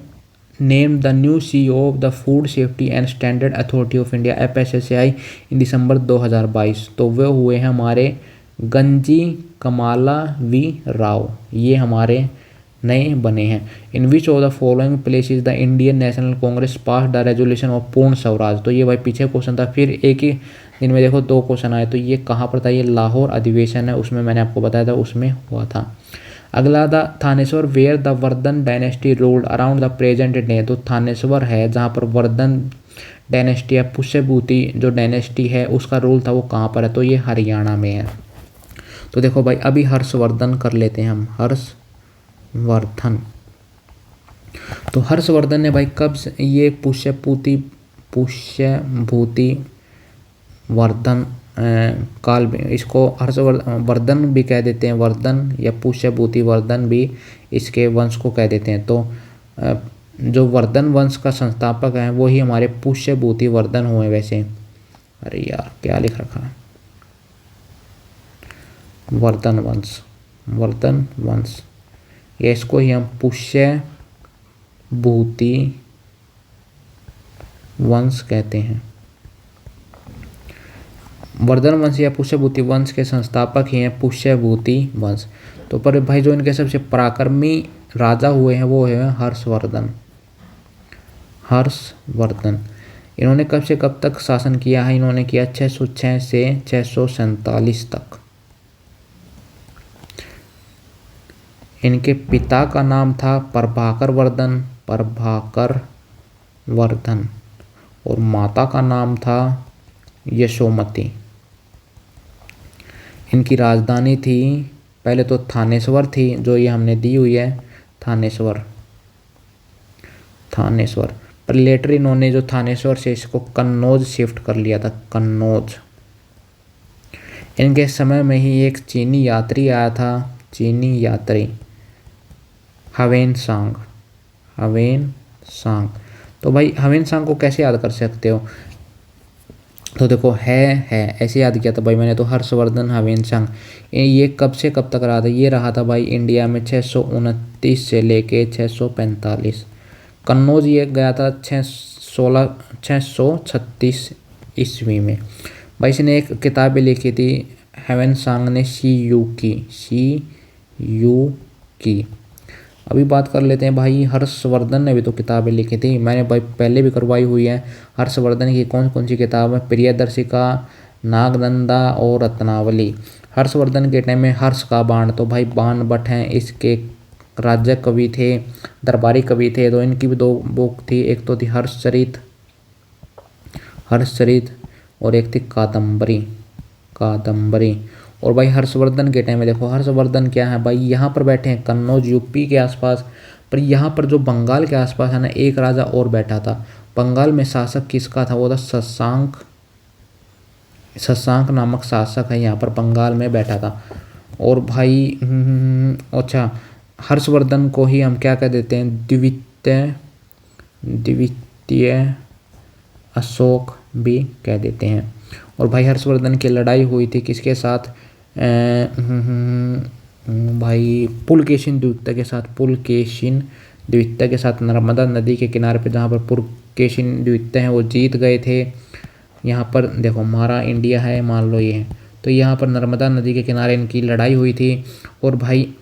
named the new CEO of the food safety and standard authority of India FSSAI in December 2022? तो वे हुए हैं हमारे गंजी कमाला वी राव, ये हमारे नए बने हैं। In which of the following places the Indian National Congress pass the resolution of Purna Swaraj? तो ये भाई पीछे क्वेश्चन था, फिर एक ही दिन में देखो 2 क्वेश्चन आए। तो ये कहाँ पर था? ये लाहौर अधिवेशन है, उसमें मैंने आपको बताया था, उसमें हुआ था। अगला, the Thaneshwar where the Vardhan dynasty ruled around the present day? तो थानेश्वर है जहाँ पर वर्धन डायनेस्टी है, पुष्यभूति जो डायनेस्टी है उसका रूल था, वो कहाँ पर है? तो ये हरियाणा में है। तो देखो भाई अभी हर्षवर्धन कर लेते हैं हम, हर्षवर्धन। तो हर्षवर्धन ने भाई कब से ये पुष्यभूति वर्धन काल में, इसको हर्षवर्धन भी कह देते हैं, वर्धन या पुष्यभूति वर्धन भी इसके वंश को कह देते हैं। तो जो वर्धन वंश का संस्थापक है वो ही हमारे पुष्यभूति वर्धन हुए। वैसे अरे यार क्या लिख रखा है, वर्धन वंश, ये इसको ही हम पुष्यभूति वंश कहते हैं। वर्धन वंश या पुष्यभूति वंश के संस्थापक ही हैं पुष्यभूति वंश। तो पर भाई जो इनके सबसे पराक्रमी राजा हुए हैं वो है हर्षवर्धन। इन्होंने कब से कब तक शासन किया है? इन्होंने किया 606 से 647 तक। इनके पिता का नाम था प्रभाकर वर्धन और माता का नाम था यशोमती। इनकी राजधानी थी पहले तो थानेश्वर थी, जो ये हमने दी हुई है थानेश्वर, पर लेटर इन्होंने जो थानेश्वर से इसको कन्नौज शिफ्ट कर लिया था, कन्नौज। इनके समय में ही एक चीनी यात्री आया था, हवेन सांग। तो भाई हवेन सांग को कैसे याद कर सकते हो? तो देखो है ऐसे याद किया था भाई मैंने। तो हर्षवर्धन हवेन सांग, ये कब से कब तक रहा था? ये रहा था भाई इंडिया में 629 से लेके 645। कन्नौज ये गया था 636 ईस्वी में। भाई इसने एक किताबें लिखी थी हवेन सांग ने, सी यू की। अभी बात कर लेते हैं भाई हर्षवर्धन ने भी तो किताबें लिखी थी, मैंने भाई पहले भी करवाई हुई है। हर्षवर्धन की कौन सी किताब है? प्रियदर्शिका, नागनंदा और रत्नावली। हर्षवर्धन के टाइम में हर्ष का बाण, तो भाई बाण भट्ट हैं, इसके राज्य कवि थे, दरबारी कवि थे। तो इनकी भी 2 बुक थी, एक तो थी हर्षचरित और एक थी कादम्बरी। और भाई हर्षवर्धन के टाइम में देखो, हर्षवर्धन क्या है भाई, यहाँ पर बैठे हैं कन्नौज यूपी के आसपास, पर यहाँ पर जो बंगाल के आसपास है ना, एक राजा और बैठा था। बंगाल में शासक किसका था? वो था शशांक नामक शासक है, यहाँ पर बंगाल में बैठा था। और भाई अच्छा, हर्षवर्धन को ही हम क्या कह देते हैं? द्वितीय अशोक भी कह देते हैं। और भाई हर्षवर्धन की लड़ाई हुई थी किसके साथ? भाई पुलकेशिन द्वितीय के साथ, नर्मदा नदी के किनारे पे, जहाँ पर पुलकेशिन द्वितीय हैं वो जीत गए थे। यहाँ पर देखो हमारा इंडिया है मान लो ये, तो यहाँ पर नर्मदा नदी के किनारे इनकी लड़ाई हुई थी। और भाई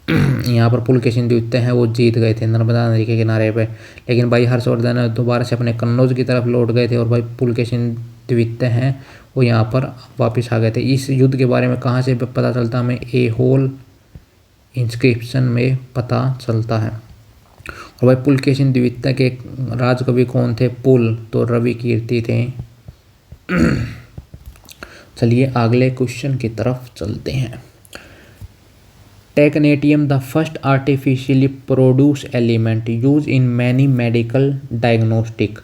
यहाँ पर पुलकेशिन द्वितीय हैं वो जीत गए थे नर्मदा नदी के किनारे पे। लेकिन भाई हर्षवर्धन दोबारा से अपने कन्नौज की तरफ लौट गए थे और भाई पुलकेशिन द्वितीय हैं वो यहाँ पर वापस आ गए थे। इस युद्ध के बारे में कहाँ से पता चलता हमें? एहोल इंस्क्रिप्शन में पता चलता है। और भाई पुलकेशिन द्वितीय के राजकवि कौन थे? पुल, तो रवि कीर्ति थे। चलिए अगले क्वेश्चन की तरफ चलते हैं। Technetium, the first artificially produce element use in many medical diagnostic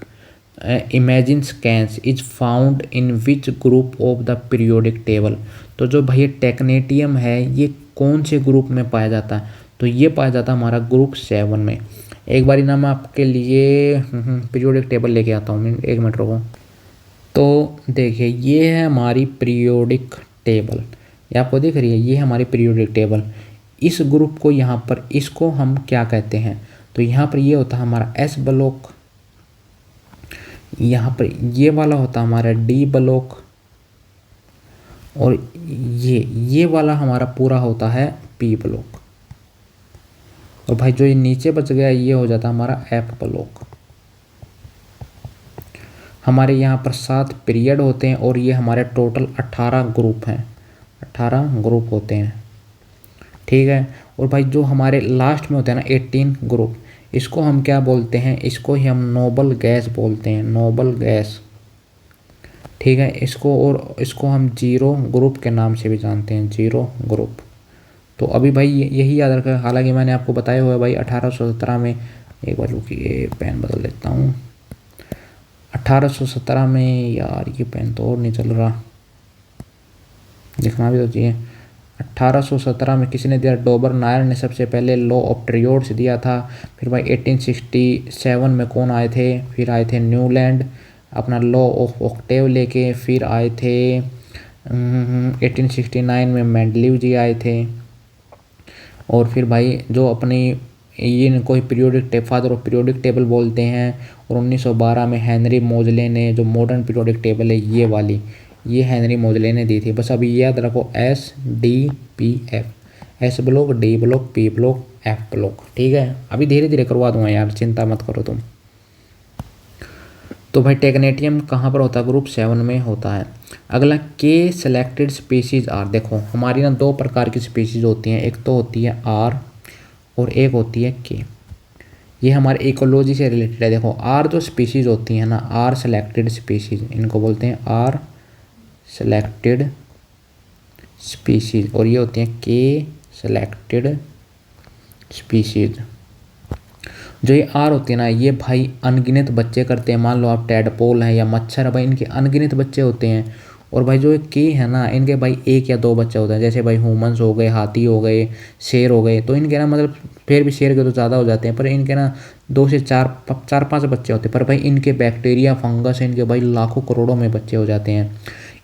imaging scans, is found in which group of the periodic table? तो जो भाई टेक्नेटियम है ये कौन से ग्रुप में पाया जाता है, तो ये पाया जाता है हमारा ग्रुप 7 में। एक बारी ना मैं आपके लिए पीरियोडिक टेबल लेके आता हूँ, एक मिनट रुको। तो देखिए ये है हमारी पीरियोडिक टेबल, ये आपको दिख रही है, ये है हमारी पीरियोडिक टेबल। इस ग्रुप को यहाँ पर इसको हम क्या कहते हैं, तो यहाँ पर ये होता है हमारा एस ब्लॉक, यहाँ पर ये वाला होता है हमारा डी ब्लॉक, और ये वाला हमारा पूरा होता है पी ब्लॉक। और भाई जो ये नीचे बच गया ये हो जाता है हमारा एफ ब्लॉक। हमारे यहाँ पर 7 पीरियड होते हैं और ये हमारे टोटल 18 ग्रुप हैं, 18 ग्रुप होते हैं, ठीक है। और भाई जो हमारे लास्ट में होते हैं ना 18 ग्रुप, इसको हम क्या बोलते हैं, इसको ही हम नोबल गैस बोलते हैं, नोबल गैस, ठीक है। इसको इसको हम जीरो ग्रुप के नाम से भी जानते हैं, जीरो ग्रुप। तो अभी भाई यही याद रखा, हालांकि मैंने आपको बताया हुआ है भाई 1817 में, एक बार रुकिए पेन बदल लेता हूँ, 1817 में, यार ये पेन तो और नहीं चल रहा, लिखना भी तो चाहिए। 1817 में किसने दिया, डोबर नायर ने सबसे पहले लॉ ऑफ ट्रियोड्स दिया था। फिर भाई 1867 में कौन आए थे, फिर आए थे न्यूलैंड अपना लॉ ऑफ ऑक्टेव लेके, फिर आए थे 1869 में मेंडलीव जी आए थे। और फिर भाई जो अपनी ये इनको ही periodic father of periodic table बोलते हैं। और 1912 में हेनरी मोजले ने जो मॉडर्न पीरियोडिक टेबल है ये वाली, ये हेनरी मोजले ने दी थी। बस अभी याद रखो S D P F, S block, D block, P block, F block, ठीक है। अभी धीरे धीरे करवा दूंगा यार, चिंता मत करो तुम। तो भाई टेक्नेटियम कहाँ पर होता है, ग्रुप 7 में होता है। अगला के सेलेक्टेड स्पीसीज आर, देखो हमारी ना 2 प्रकार की स्पीसीज होती हैं, एक तो होती है आर और एक होती है के। ये हमारे इकोलॉजी से रिलेटेड है। देखो आर जो स्पीसीज होती हैं ना, आर सेलेक्टेड स्पीसीज, इनको बोलते हैं आर सेलेक्टेड स्पीसीज, और ये होती हैं के सेलेक्टेड स्पीसीज। जो ये आर होती है ना, ये भाई अनगिनत बच्चे करते हैं। मान लो आप टैडपोल हैं या मच्छर है भाई, इनके अनगिनत बच्चे होते हैं। और भाई जो के है ना, इनके भाई 1 या 2 बच्चे होते हैं। जैसे भाई ह्यूमंस हो गए, हाथी हो गए, शेर हो गए, तो इनके ना मतलब फिर भी शेर के तो ज़्यादा हो जाते हैं, पर इनके ना 2 से 4-5 बच्चे होते हैं। पर भाई इनके बैक्टीरिया फंगस है, इनके भाई लाखों करोड़ों में बच्चे हो जाते हैं।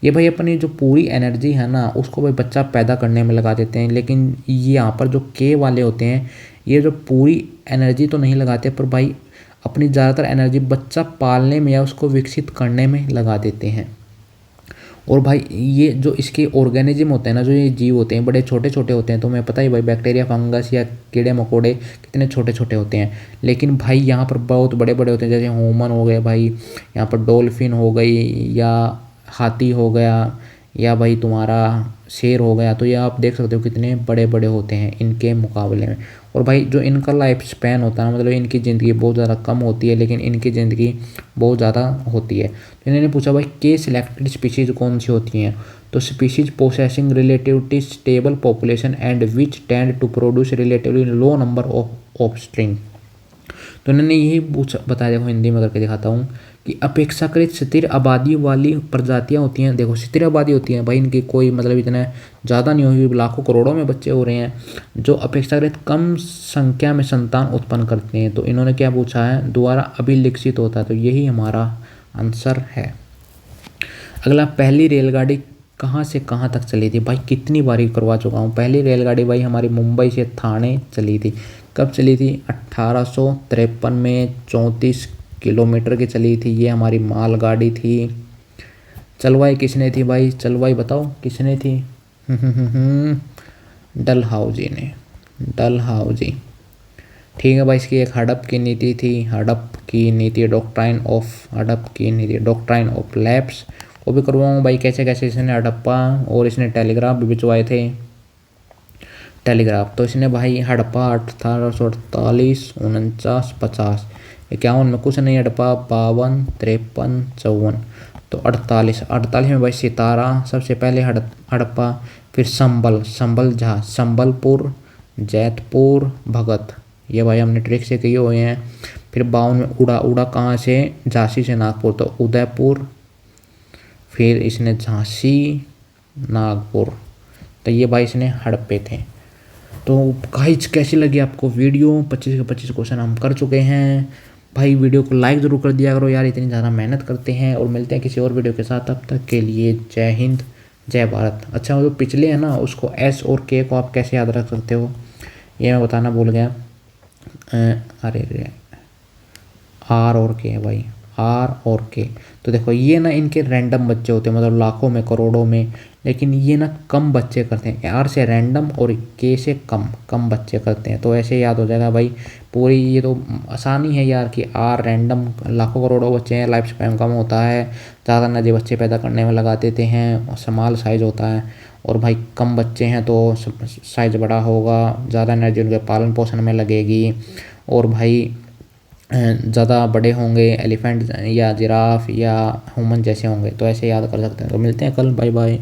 ये भाई अपनी जो पूरी एनर्जी है ना उसको भाई बच्चा पैदा करने में लगा देते हैं। लेकिन ये यहाँ पर जो के वाले होते हैं, ये जो पूरी एनर्जी तो नहीं लगाते, पर भाई अपनी ज़्यादातर एनर्जी बच्चा पालने में या उसको विकसित करने में लगा देते हैं। और भाई ये जो इसके ऑर्गेनिज्म होते हैं ना, जो ये जीव होते हैं बड़े छोटे छोटे होते हैं। तो मैं पता ही भाई बैक्टीरिया फंगस या कीड़े मकोड़े कितने छोटे छोटे होते हैं, लेकिन भाई यहाँ पर बहुत बड़े बड़े होते हैं। जैसे ह्यूमन हो गए भाई, यहाँ पर डॉल्फिन हो गई, या हाथी हो गया, या भाई तुम्हारा शेर हो गया। तो ये आप देख सकते हो कितने बड़े बड़े होते हैं इनके मुकाबले में। और भाई जो इनका लाइफ स्पैन होता है, मतलब इनकी ज़िंदगी बहुत ज़्यादा कम होती है, लेकिन इनकी ज़िंदगी बहुत ज़्यादा होती है। तो इन्होंने पूछा भाई के सिलेक्टेड स्पीशीज़ कौन सी होती हैं, तो species possessing relatively stable population and which tend to produce relatively low number of offspring. तो इन्होंने यही पूछा, बताया, देखो हिंदी में करके दिखाता हूँ कि अपेक्षाकृत स्थिर आबादी वाली प्रजातियाँ होती हैं। देखो स्थिर आबादी होती हैं भाई, इनकी कोई मतलब इतना ज़्यादा नहीं होगी, लाखों करोड़ों में बच्चे हो रहे हैं, जो अपेक्षाकृत कम संख्या में संतान उत्पन्न करते हैं। तो इन्होंने क्या पूछा है, द्वारा अभिलिखित होता है। तो यही हमारा आंसर है। अगला, पहली रेलगाड़ी कहाँ से कहाँ तक चली थी। भाई कितनी बारी करवा चुका हूँ। पहली रेलगाड़ी भाई हमारी मुंबई से ठाणे चली थी। कब चली थी, 1853 में 34 किलोमीटर की चली थी। ये हमारी मालगाड़ी थी। चलवाई किसने थी भाई, चलवाई बताओ किसने थी। डलहौजी ने, डलहौजी, ठीक है भाई। इसकी एक हड़प की नीति थी, हड़प की नीति, डॉक्ट्राइन ऑफ, हड़प की नीति, डॉक्ट्राइन ऑफ लैप्स वो भी करवाऊँ भाई, कैसे कैसे इसने हड़प्पा और इसने टेलीग्राफ भी भिजवाए थे, टेलीग्राफ। तो इसने भाई हड़प्पा 1848, 49, 50, 51 में कुछ नहीं, हड़प्पा 52, 53, 54, तो 48 में भाई सितारा सबसे पहले हड़प्पा। फिर संभल, संभल जहाँ, संबलपुर, जैतपुर, भगत, ये भाई हमने ट्रिक से किए हुए हैं। फिर 52 में उड़ा, उड़ा कहाँ से, झांसी से नागपुर, तो उदयपुर। फिर इसने झांसी, नागपुर। तो ये भाई इसने हड़प्पे थे। तो गाइस कैसी लगी आपको वीडियो? 25 के 25 क्वेश्चन हम कर चुके हैं भाई। वीडियो को लाइक ज़रूर कर दिया करो यार, इतनी ज़्यादा मेहनत करते हैं। और मिलते हैं किसी और वीडियो के साथ, तब तक के लिए जय हिंद जय भारत। अच्छा, वो जो पिछले हैं ना, उसको एस और के को आप कैसे याद रख सकते हो ये मैं बताना भूल गया। अरे रे, आर और के है भाई, आर और के। तो देखो ये ना इनके रैंडम बच्चे होते हैं, मतलब लाखों में करोड़ों में, लेकिन ये ना कम बच्चे करते हैं। आर से रैंडम और के से कम कम बच्चे करते हैं। तो ऐसे याद हो जाएगा भाई पूरी। ये तो आसानी है यार कि आर रैंडम लाखों करोड़ों बच्चे हैं, लाइफ स्पैन कम होता है, ज़्यादा एनर्जी बच्चे पैदा करने में लगा देते हैं, स्मॉल साइज होता है। और भाई कम बच्चे हैं तो साइज बड़ा होगा, ज़्यादा एनर्जी उनके पालन पोषण में लगेगी। और भाई ज़्यादा बड़े होंगे, एलिफेंट या जिराफ या ह्यूमन जैसे होंगे। तो ऐसे याद कर सकते हैं। तो मिलते हैं कल, बाय बाय।